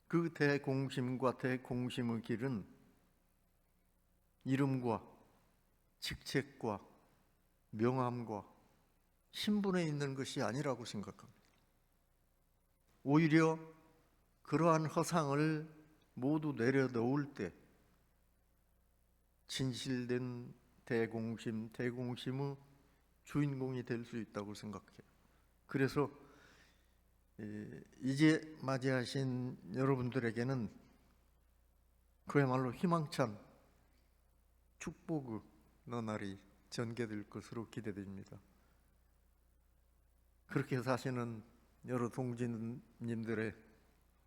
그 대공심과 대공심의 길은 이름과 직책과 명함과 신분에 있는 것이 아니라고 생각합니다. 오히려 그러한 허상을 모두 내려놓을 때 진실된 대공심, 대공심의 주인공이 될 수 있다고 생각해요. 그래서 이제 맞이하신 여러분들에게는 그야말로 희망찬 축복의 나날이 전개될 것으로 기대됩니다. 그렇게 사시는 여러 동지님들의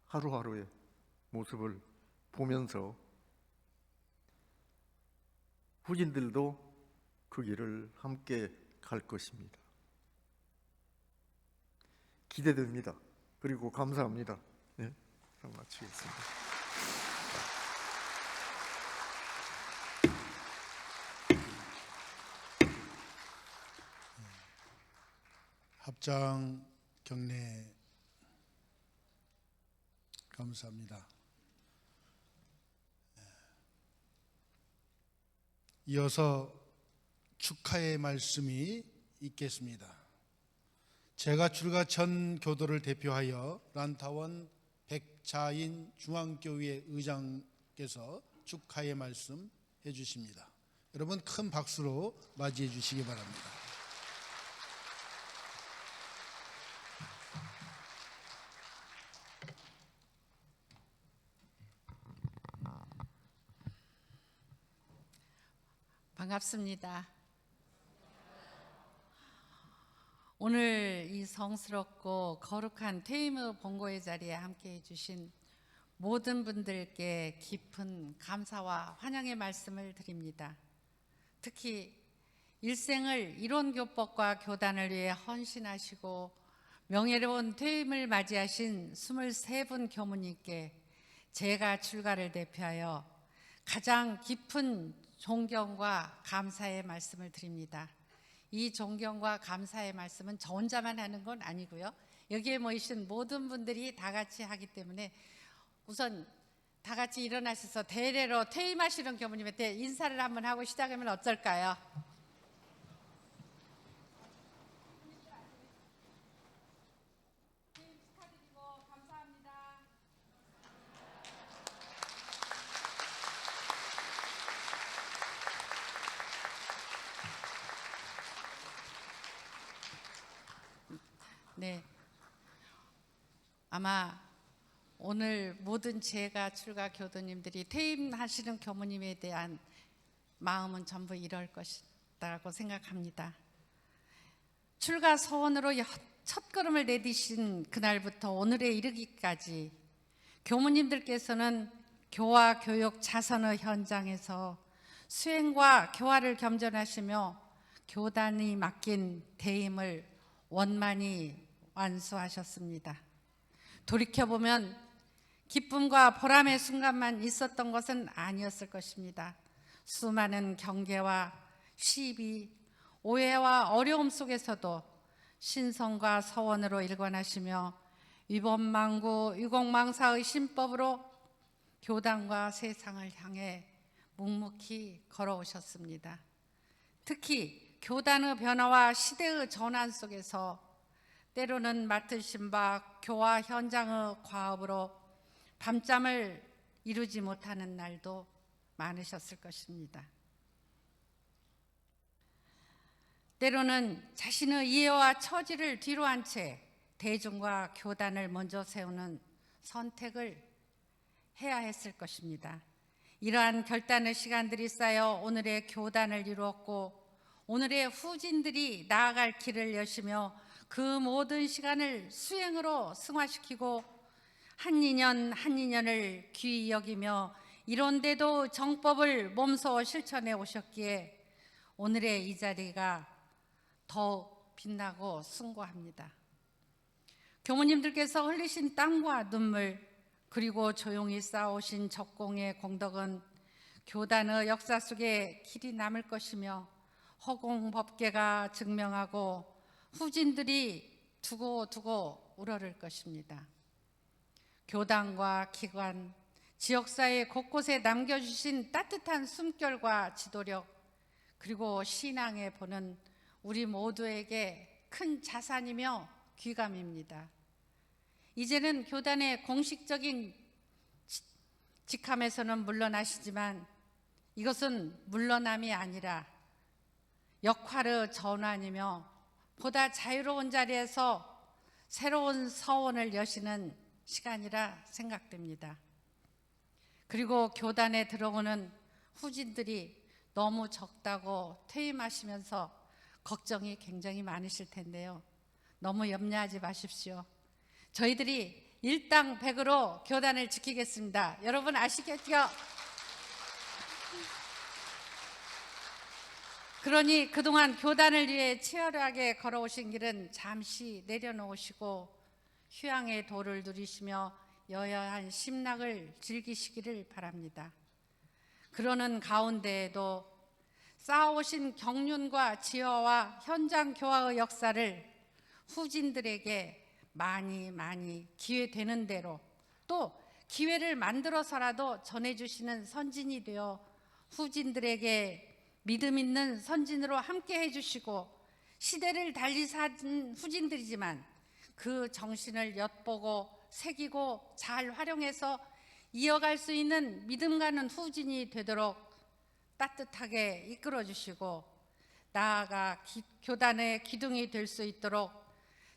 하루하루의 모습을 보면서 후진들도 그 길을 함께 갈 것입니다. 기대됩니다. 그리고 감사합니다. 네, 그럼 마치겠습니다. 합장 경례 감사합니다. 이어서 축하의 말씀이 있겠습니다. 제가 출가 전 교도를 대표하여 란타원 백자인 중앙교회 의장께서 축하의 말씀 해주십니다. 여러분 큰 박수로 맞이해 주시기 바랍니다. 반갑습니다. 오늘 이 성스럽고 거룩한 퇴임의 본고의 자리에 함께해 주신 모든 분들께 깊은 감사와 환영의 말씀을 드립니다. 특히 일생을 이론교법과 교단을 위해 헌신하시고 명예로운 퇴임을 맞이하신 23분 교무님께 제가 출가를 대표하여 가장 깊은 존경과 감사의 말씀을 드립니다. 이 존경과 감사의 말씀은 저 혼자만 하는 건 아니고요. 여기에 모이신 모든 분들이 다 같이 하기 때문에 우선 다 같이 일어나셔서 대례로 퇴임하시는 교무님한테 인사를 한번 하고 시작하면 어떨까요? 축하드리고 감사합니다. 네. 아마 오늘 모든 제가 출가 교도님들이 퇴임하시는 교무님에 대한 마음은 전부 이럴 것이라고 생각합니다. 출가 서원으로 첫 걸음을 내디신 그날부터 오늘에 이르기까지 교무님들께서는 교화 교육 자선의 현장에서 수행과 교화를 겸전하시며 교단이 맡긴 대임을 원만히 완수하셨습니다. 돌이켜보면 기쁨과 보람의 순간만 있었던 것은 아니었을 것입니다. 수많은 경계와 시비, 오해와 어려움 속에서도 신성과 서원으로 일관하시며 위법망구, 유공망사의 신법으로 교단과 세상을 향해 묵묵히 걸어오셨습니다. 특히 교단의 변화와 시대의 전환 속에서 때로는 맡으신 바 교화 현장의 과업으로 밤잠을 이루지 못하는 날도 많으셨을 것입니다. 때로는 자신의 이해와 처지를 뒤로한 채 대중과 교단을 먼저 세우는 선택을 해야 했을 것입니다. 이러한 결단의 시간들이 쌓여 오늘의 교단을 이루었고 오늘의 후진들이 나아갈 길을 여시며 그 모든 시간을 수행으로 승화시키고 한 인연 한 인연을 귀히 여기며 이런데도 정법을 몸소 실천해 오셨기에 오늘의 이 자리가 더욱 빛나고 숭고합니다. 교무님들께서 흘리신 땀과 눈물 그리고 조용히 쌓아오신 적공의 공덕은 교단의 역사 속에 길이 남을 것이며 허공법계가 증명하고 후진들이 두고두고 우러를 것입니다. 교단과 기관, 지역사회 곳곳에 남겨주신 따뜻한 숨결과 지도력 그리고 신앙에 보는 우리 모두에게 큰 자산이며 귀감입니다. 이제는 교단의 공식적인 직함에서는 물러나시지만 이것은 물러남이 아니라 역할의 전환이며 보다 자유로운 자리에서 새로운 서원을 여시는 시간이라 생각됩니다. 그리고 교단에 들어오는 후진들이 너무 적다고 퇴임하시면서 걱정이 굉장히 많으실 텐데요. 너무 염려하지 마십시오. 저희들이 일당백으로 교단을 지키겠습니다. 여러분 아시겠죠? 그러니 그동안 교단을 위해 치열하게 걸어오신 길은 잠시 내려놓으시고 휴양의 도를 누리시며 여여한 심락을 즐기시기를 바랍니다. 그러는 가운데에도 쌓아오신 경륜과 지혜와 현장 교화의 역사를 후진들에게 많이 기회되는 대로 또 기회를 만들어서라도 전해주시는 선진이 되어 후진들에게 믿음 있는 선진으로 함께 해주시고 시대를 달리 산 후진들이지만 그 정신을 엿보고 새기고 잘 활용해서 이어갈 수 있는 믿음 가는 후진이 되도록 따뜻하게 이끌어 주시고 나아가 교단의 기둥이 될 수 있도록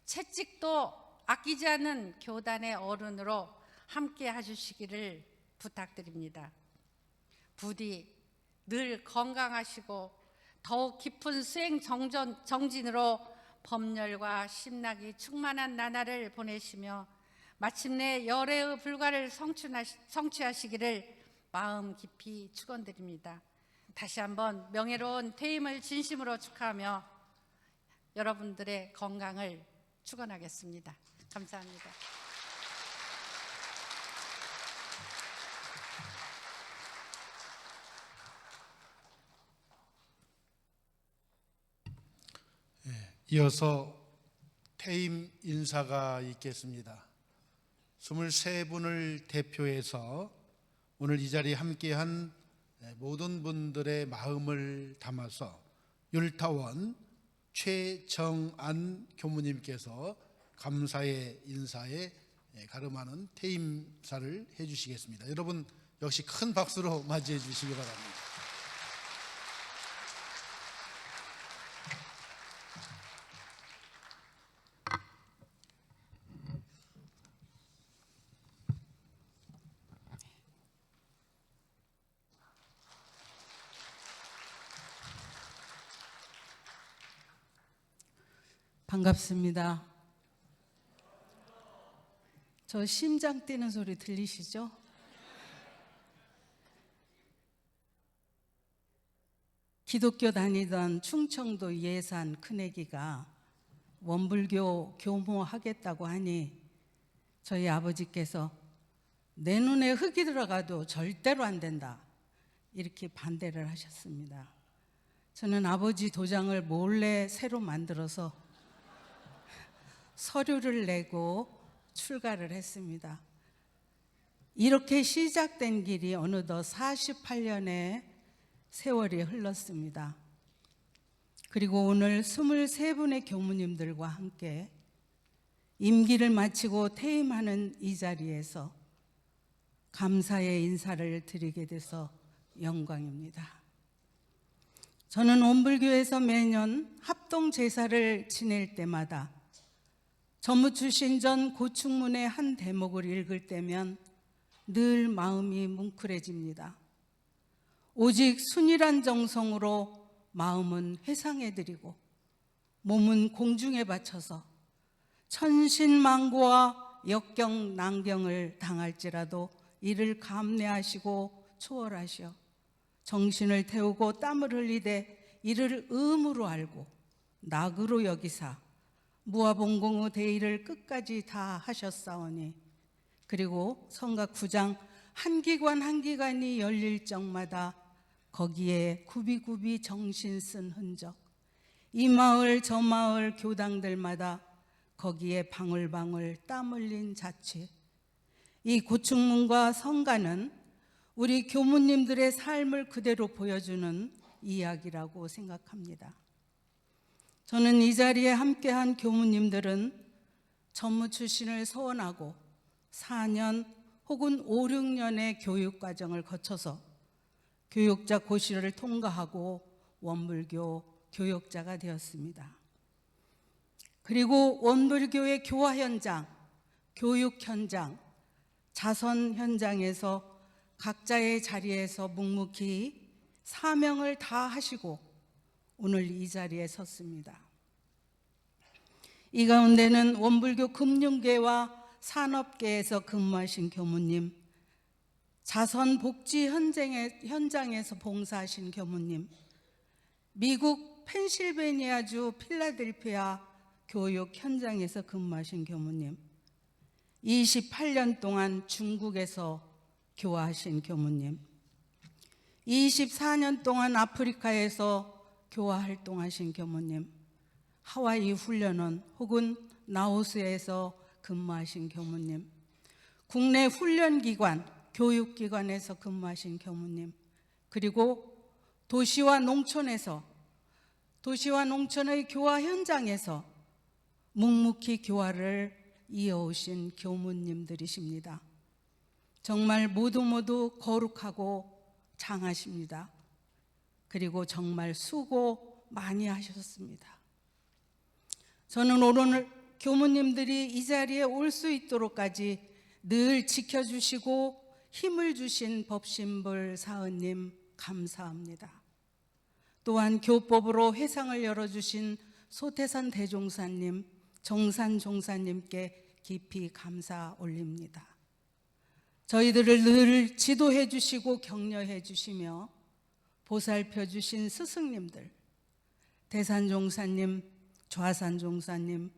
채찍도 아끼지 않는 교단의 어른으로 함께 해주시기를 부탁드립니다. 부디 늘 건강하시고 더욱 깊은 수행 정진으로 법렬과 심락이 충만한 나날을 보내시며 마침내 열애의 불가를 성취하시기를 마음 깊이 축원드립니다. 다시 한번 명예로운 퇴임을 진심으로 축하하며 여러분들의 건강을 축원하겠습니다. 감사합니다. 이어서 퇴임 인사가 있겠습니다. 23분을 대표해서 오늘 이 자리에 함께한 모든 분들의 마음을 담아서 율타원 최정안 교무님께서 감사의 인사에 가름하는 퇴임사를 해주시겠습니다. 여러분 역시 큰 박수로 맞이해 주시기 바랍니다. 반갑습니다. 저 심장 뛰는 소리 들리시죠? 기독교 다니던 충청도 예산 큰애기가 원불교 교모하겠다고 하니 저희 아버지께서 내 눈에 흙이 들어가도 절대로 안 된다 이렇게 반대를 하셨습니다. 저는 아버지 도장을 몰래 새로 만들어서 서류를 내고 출가를 했습니다. 이렇게 시작된 길이 어느덧 48년의 세월이 흘렀습니다. 그리고 오늘 23분의 교무님들과 함께 임기를 마치고 퇴임하는 이 자리에서 감사의 인사를 드리게 돼서 영광입니다. 저는 원불교에서 매년 합동 제사를 지낼 때마다 전무출신전 고충문의 한 대목을 읽을 때면 늘 마음이 뭉클해집니다. 오직 순일한 정성으로 마음은 회상해드리고 몸은 공중에 바쳐서 천신망고와 역경난경을 당할지라도 이를 감내하시고 초월하시어 정신을 태우고 땀을 흘리되 이를 의무로 알고 낙으로 여기사 무아봉공의 대의를 끝까지 다 하셨사오니 그리고 성각 9장 한 기관 한 기관이 열릴 적마다 거기에 굽이굽이 정신 쓴 흔적, 이 마을 저 마을 교당들마다 거기에 방울방울 땀 흘린 자취, 이 고충문과 성가는 우리 교무님들의 삶을 그대로 보여주는 이야기라고 생각합니다. 저는 이 자리에 함께한 교무님들은 전무 출신을 소원하고 4년 혹은 5, 6년의 교육과정을 거쳐서 교육자 고시를 통과하고 원불교 교육자가 되었습니다. 그리고 원불교의 교화 현장, 교육 현장, 자선 현장에서 각자의 자리에서 묵묵히 사명을 다하시고 오늘 이 자리에 섰습니다. 이 가운데는 원불교 금융계와 산업계에서 근무하신 교무님, 자선복지 현장에서 봉사하신 교무님, 미국 펜실베니아주 필라델피아 교육 현장에서 근무하신 교무님, 28년 동안 중국에서 교화하신 교무님, 24년 동안 아프리카에서 교화 활동하신 교무님, 하와이 훈련원 혹은 라오스에서 근무하신 교무님, 국내 훈련기관, 교육기관에서 근무하신 교무님, 그리고 도시와 농촌의 교화 현장에서 묵묵히 교화를 이어오신 교무님들이십니다. 정말 모두 거룩하고 장하십니다. 그리고 정말 수고 많이 하셨습니다. 저는 오늘 교무님들이 이 자리에 올 수 있도록까지 늘 지켜주시고 힘을 주신 법신불 사은님 감사합니다. 또한 교법으로 회상을 열어주신 소태산 대종사님, 정산 종사님께 깊이 감사 올립니다. 저희들을 늘 지도해 주시고 격려해 주시며 보살펴 주신 스승님들, 대산종사님, 좌산종사님,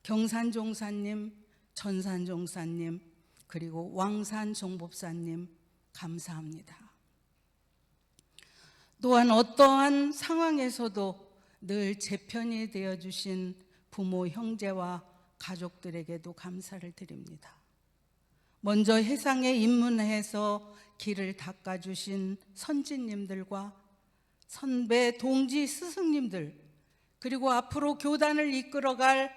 경산종사님, 전산종사님, 그리고 왕산종법사님 감사합니다. 또한 어떠한 상황에서도 늘 제 편이 되어주신 부모, 형제와 가족들에게도 감사를 드립니다. 먼저 해상에 입문해서 길을 닦아주신 선진님들과 선배, 동지, 스승님들, 그리고 앞으로 교단을 이끌어갈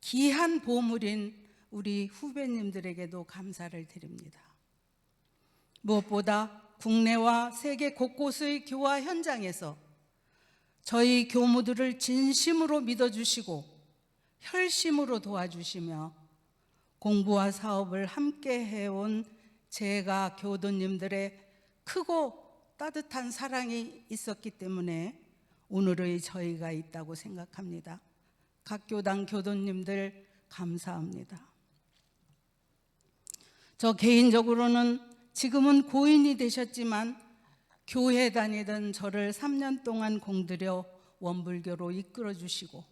귀한 보물인 우리 후배님들에게도 감사를 드립니다. 무엇보다 국내와 세계 곳곳의 교화 현장에서 저희 교무들을 진심으로 믿어주시고 혈심으로 도와주시며 공부와 사업을 함께 해온 제가 교도님들의 크고 따뜻한 사랑이 있었기 때문에 오늘의 저희가 있다고 생각합니다. 각 교당 교도님들 감사합니다. 저 개인적으로는 지금은 고인이 되셨지만 교회 다니던 저를 3년 동안 공들여 원불교로 이끌어 주시고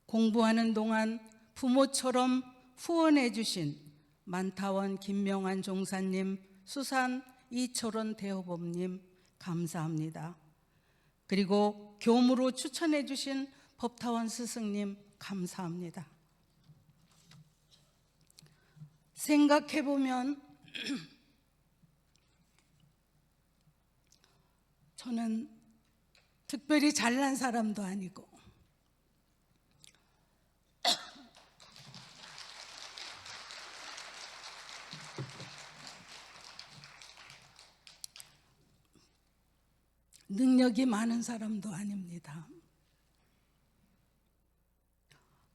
공부하는 동안 부모처럼 후원해 주신 만타원 김명환 종사님, 수산 이철원 대호법님 감사합니다. 그리고 교무로 추천해 주신 법타원 스승님 감사합니다. 생각해 보면 저는 특별히 잘난 사람도 아니고 능력이 많은 사람도 아닙니다.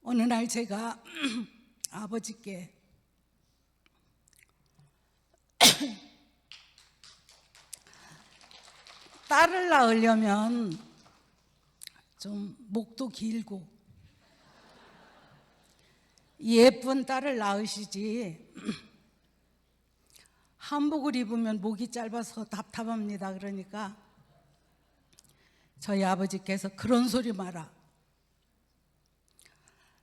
어느 날 제가 아버지께 딸을 낳으려면 좀 목도 길고 예쁜 딸을 낳으시지 한복을 입으면 목이 짧아서 답답합니다. 그러니까 저희 아버지께서 그런 소리 마라.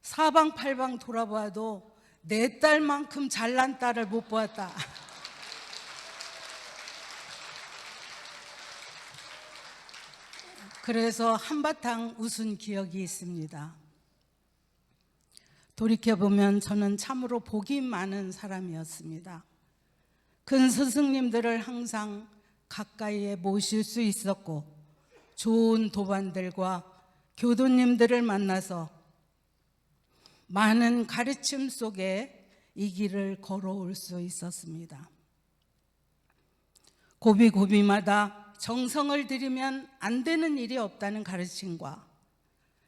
사방팔방 돌아봐도 내 딸만큼 잘난 딸을 못 보았다. 그래서 한바탕 웃은 기억이 있습니다. 돌이켜보면 저는 참으로 복이 많은 사람이었습니다. 큰 스승님들을 항상 가까이에 모실 수 있었고 좋은 도반들과 교도님들을 만나서 많은 가르침 속에 이 길을 걸어올 수 있었습니다. 고비고비마다 정성을 들이면 안 되는 일이 없다는 가르침과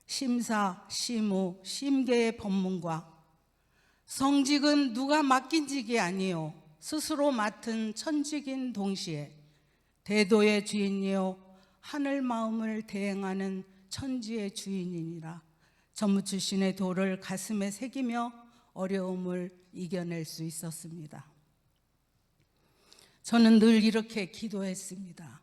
심사, 시무, 심계의 법문과 성직은 누가 맡긴 직이 아니요 스스로 맡은 천직인 동시에 대도의 주인이요 하늘 마음을 대행하는 천지의 주인이니라. 전무 출신의 도를 가슴에 새기며 어려움을 이겨낼 수 있었습니다. 저는 늘 이렇게 기도했습니다.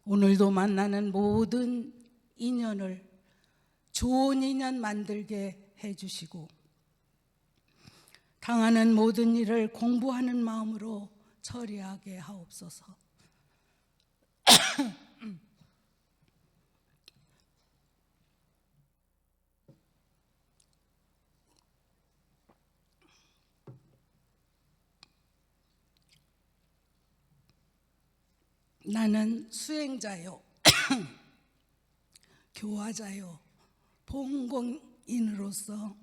오늘도 만나는 모든 인연을 좋은 인연 만들게 해주시고 당하는 모든 일을 공부하는 마음으로 처리하게 하옵소서. 나는 수행자요, 교화자요, 봉공인으로서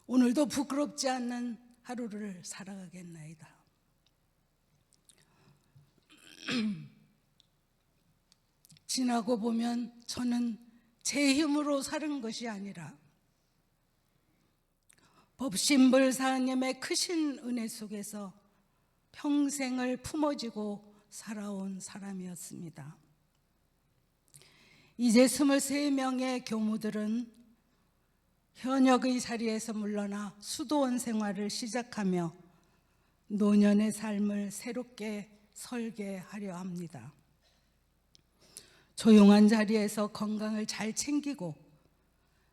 오늘도 부끄럽지 않는 하루를 살아가겠나이다. 지나고 보면 저는 제 힘으로 사는 것이 아니라 법신불사님의 크신 은혜 속에서 평생을 품어지고 살아온 사람이었습니다. 이제 23명의 교무들은 현역의 자리에서 물러나 수도원 생활을 시작하며 노년의 삶을 새롭게 설계하려 합니다. 조용한 자리에서 건강을 잘 챙기고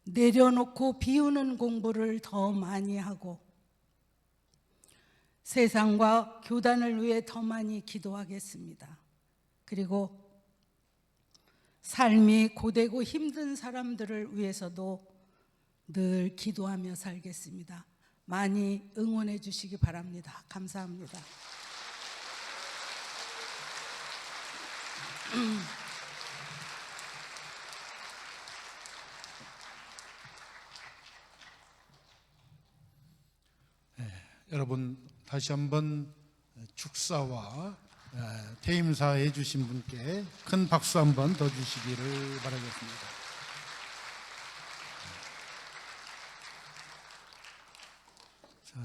내려놓고 비우는 공부를 더 많이 하고 세상과 교단을 위해 더 많이 기도하겠습니다. 그리고 삶이 고되고 힘든 사람들을 위해서도 늘 기도하며 살겠습니다. 많이 응원해 주시기 바랍니다. 감사합니다. 여러분 다시 한번 축사와 퇴임사 해주신 분께 큰 박수 한번 더 주시기를 바라겠습니다. 자,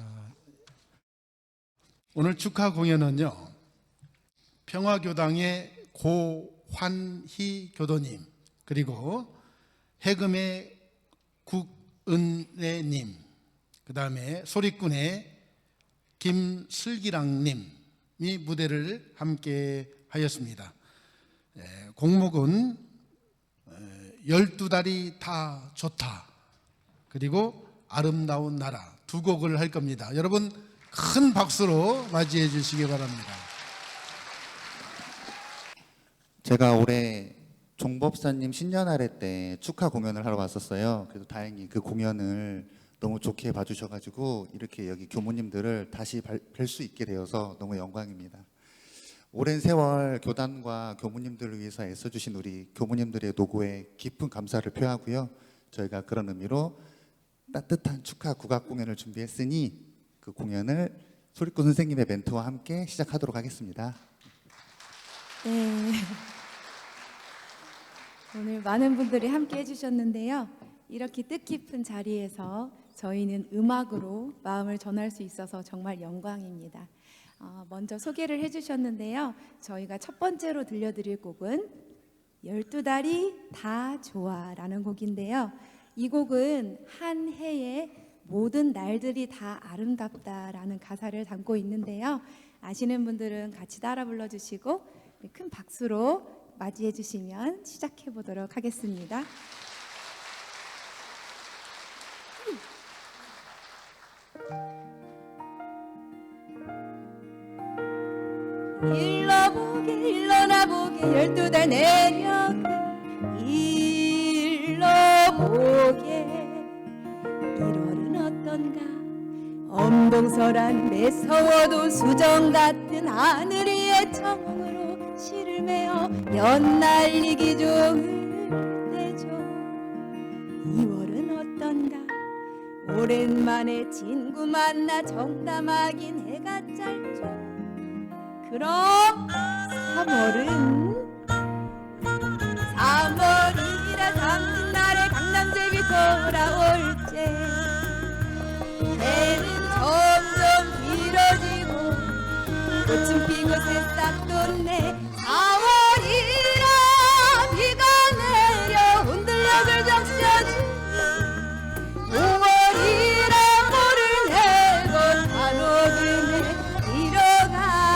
오늘 축하 공연은요, 평화교당의 고환희 교도님, 그리고 해금의 국은혜님, 그 다음에 소리꾼의 김슬기랑님이 무대를 함께 하였습니다. 곡목은 12달이 다 좋다, 그리고 아름다운 나라 두 곡을 할 겁니다. 여러분 큰 박수로 맞이해 주시기 바랍니다. 제가 올해 종법사님 신년 아래 때 축하 공연을 하러 왔었어요. 그래서 다행히 그 공연을 너무 좋게 봐주셔가지고 이렇게 여기 교무님들을 다시 뵐 수 있게 되어서 너무 영광입니다. 오랜 세월 교단과 교무님들을 위해서 애써주신 우리 교무님들의 노고에 깊은 감사를 표하고요. 저희가 그런 의미로 따뜻한 축하 국악 공연을 준비했으니 그 공연을 소리꾼 선생님의 멘트와 함께 시작하도록 하겠습니다. 네. 오늘 많은 분들이 함께 해주셨는데요. 이렇게 뜻깊은 자리에서 저희는 음악으로 마음을 전할 수 있어서 정말 영광입니다. 먼저 소개를 해주셨는데요. 저희가 첫 번째로 들려드릴 곡은 12달이 다 좋아라는 곡인데요. 이 곡은 한 해의 모든 날들이 다 아름답다라는 가사를 담고 있는데요. 아시는 분들은 같이 따라 불러주시고 큰 박수로 맞이해 주시면 시작해 보도록 하겠습니다. 일러보게 일러나보게 12달 내려그 일러보게 1월은 어떤가 엄동설한 매서워도 수정 같은 하늘 위의 청홍으로 실을 메어 연 날리기 좋은 때죠. 2월은 어떤가 오랜만에 친구 만나 정담하긴 해가 짧죠. 그럼 3월이라 당진날에 강남제비 돌아올 때 해는 점점 길어지고 꽃은 피고 새싹 돋네. 4월이라 비가 내려 흔들녘을 적셔주니 5월이라 물을 내고 단오름에 일어가보세.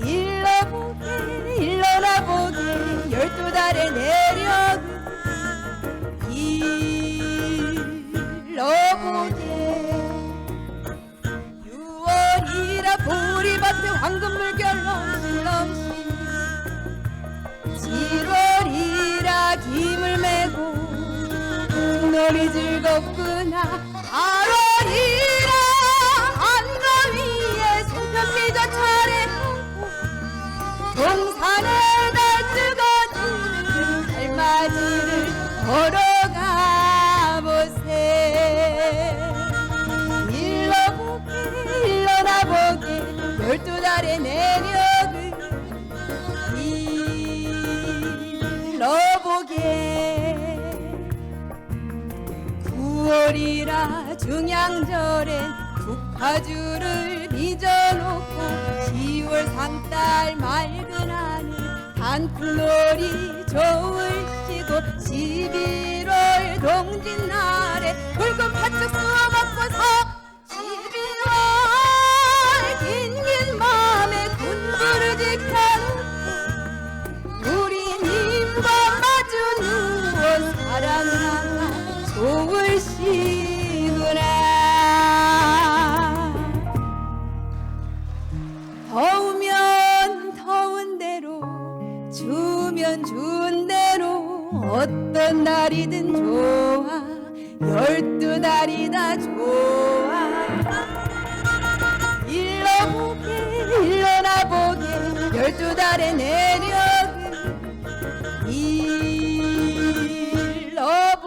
일러보게 일러나보게 12달에 내려그 일러보게 6월이라 보리밭에 황금물결 렁실렁실 7월이라 김을 메고 풍놀이 즐겁구나. 8월이라 한강 위에 송편미저 차례하고 동산에 달 뜨거지는 달맞이를 걸어가보세. 일러보게 일러나보게 12달에 내려그 일러보게 9월이라 중양절엔 국화주를 빚어놓고 10월 상달 맑은 하늘 단풍놀이 좋을 시고 11월 동짓날에 붉은 팥죽 수먹고서 12월 긴긴 밤에 군부를 지켜놓고 우리 님과 마주 누워 사랑하나 좋을 시구나. 더우면 더운 대로 어떤 달이든 좋아 12달이 다 좋아 일러보게 일러나보게 12달의 내력을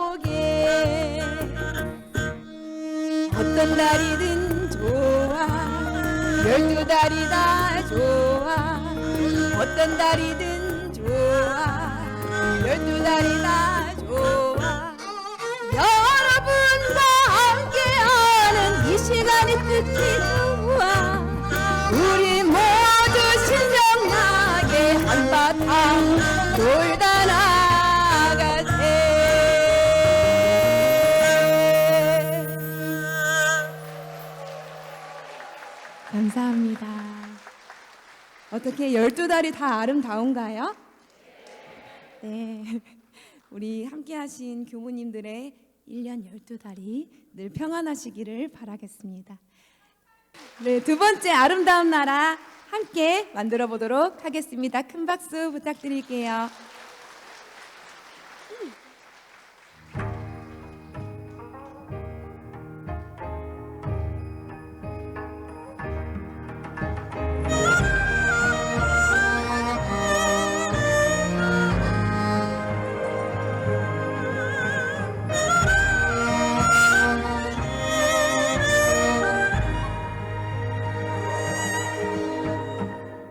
일러보게 어떤 달이든 좋아 12달이 다 좋아 어떤 달이든 좋아 12달이 다 좋아 여러분과 함께하는 이 시간이 뜻이 좋아 우리 모두 신명나게 한바탕 놀다 나가세 감사합니다. 어떻게 12달이 다 아름다운가요? 네. 우리 함께 하신 교무님들의 1년 12달이 늘 평안하시기를 바라겠습니다. 네, 두 번째 아름다운 나라 함께 만들어 보도록 하겠습니다. 큰 박수 부탁드릴게요.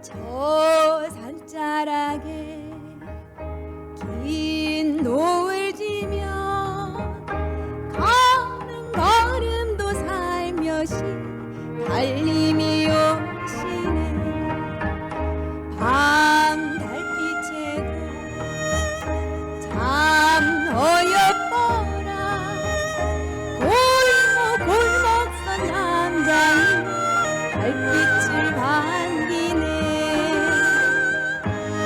저 산자락에 긴 노을 지며 가는 걸음도 살며시 달님이 오시네 밤 달빛에도 참 어여뻐라 골목골목 선 남자인 달빛을 반기네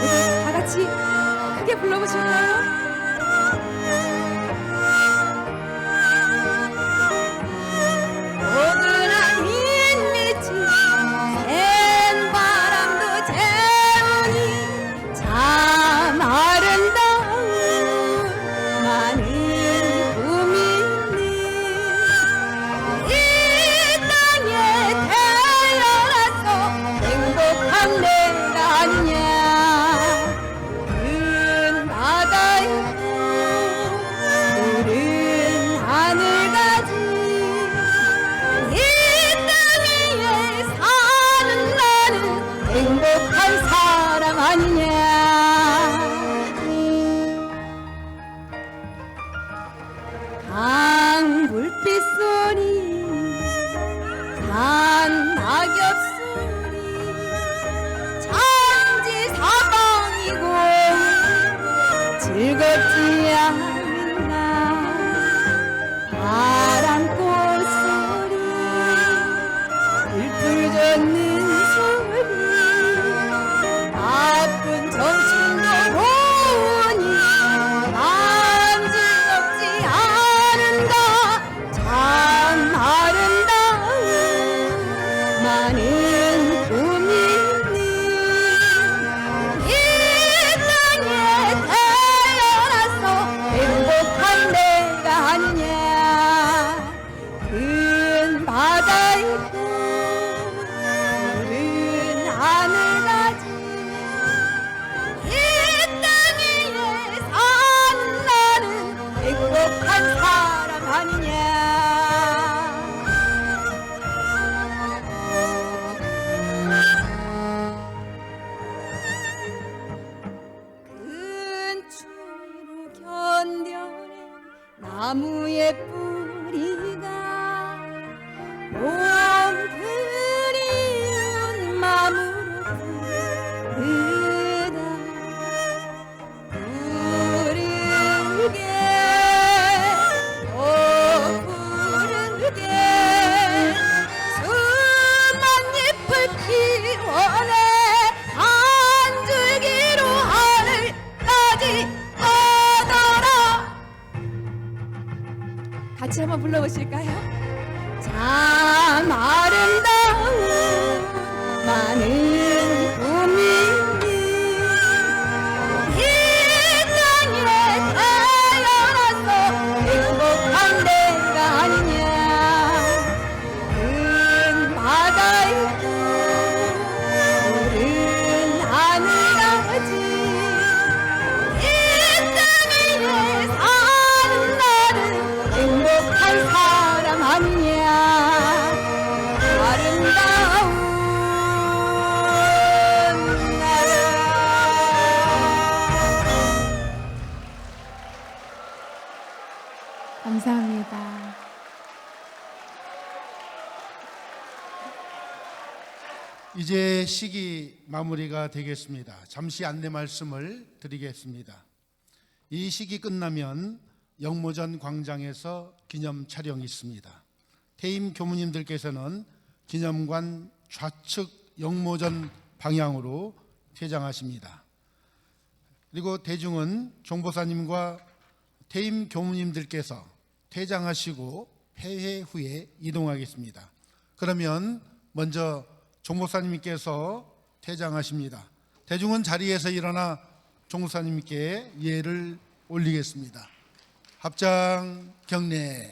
우리 다 같이 크게 불러보실까요? 포근한 흰빛이 센 바람도 재우니 참 아름다운 많은 꿈이 있는 이 땅에 태어나서 행복한 내가 아니냐 큰 바다 있고 푸른 하늘 가진 이 땅 위에 사는 나는 행복한 사람 아니냐 강 불빛 소리 산 낙엽 소리 천지 사방이고 즐겁지 않나 바람꽃 소리 들풀 젓는 소리 아픈 청춘도 보니 감지없지 않은가 참 아름다운 많은 꿈이 있는 이 땅에 태어나서 행복한 내가 아니냐 큰 바다 있고 푸른 하늘 가진 이 땅 위에 사는 나는 행복한 사람 아니냐 큰 추위로 견뎌낸 나무의 뿌리가 몸 그리운 마음으로 부르다 부르게 부르게 수만 잎을 피워내 한 줄기로 하늘까지 뻗어라 같이 한번 불러보실까요? 참 아름다운 많은 꿈이 이 땅에 감사합니다. 이제 시기 마무리가 되겠습니다. 잠시 안내 말씀을 드리겠습니다. 이 시기 끝나면 영모전 광장에서 기념 촬영이 있습니다. 퇴임 교무님들께서는 기념관 좌측 영모전 방향으로 퇴장하십니다. 그리고 대중은 종보사님과 퇴임 교무님들께서 퇴장하시고 폐회 후에 이동하겠습니다. 그러면 먼저 종보사님께서 퇴장하십니다. 대중은 자리에서 일어나 종보사님께 예를 올리겠습니다. 합장 경례.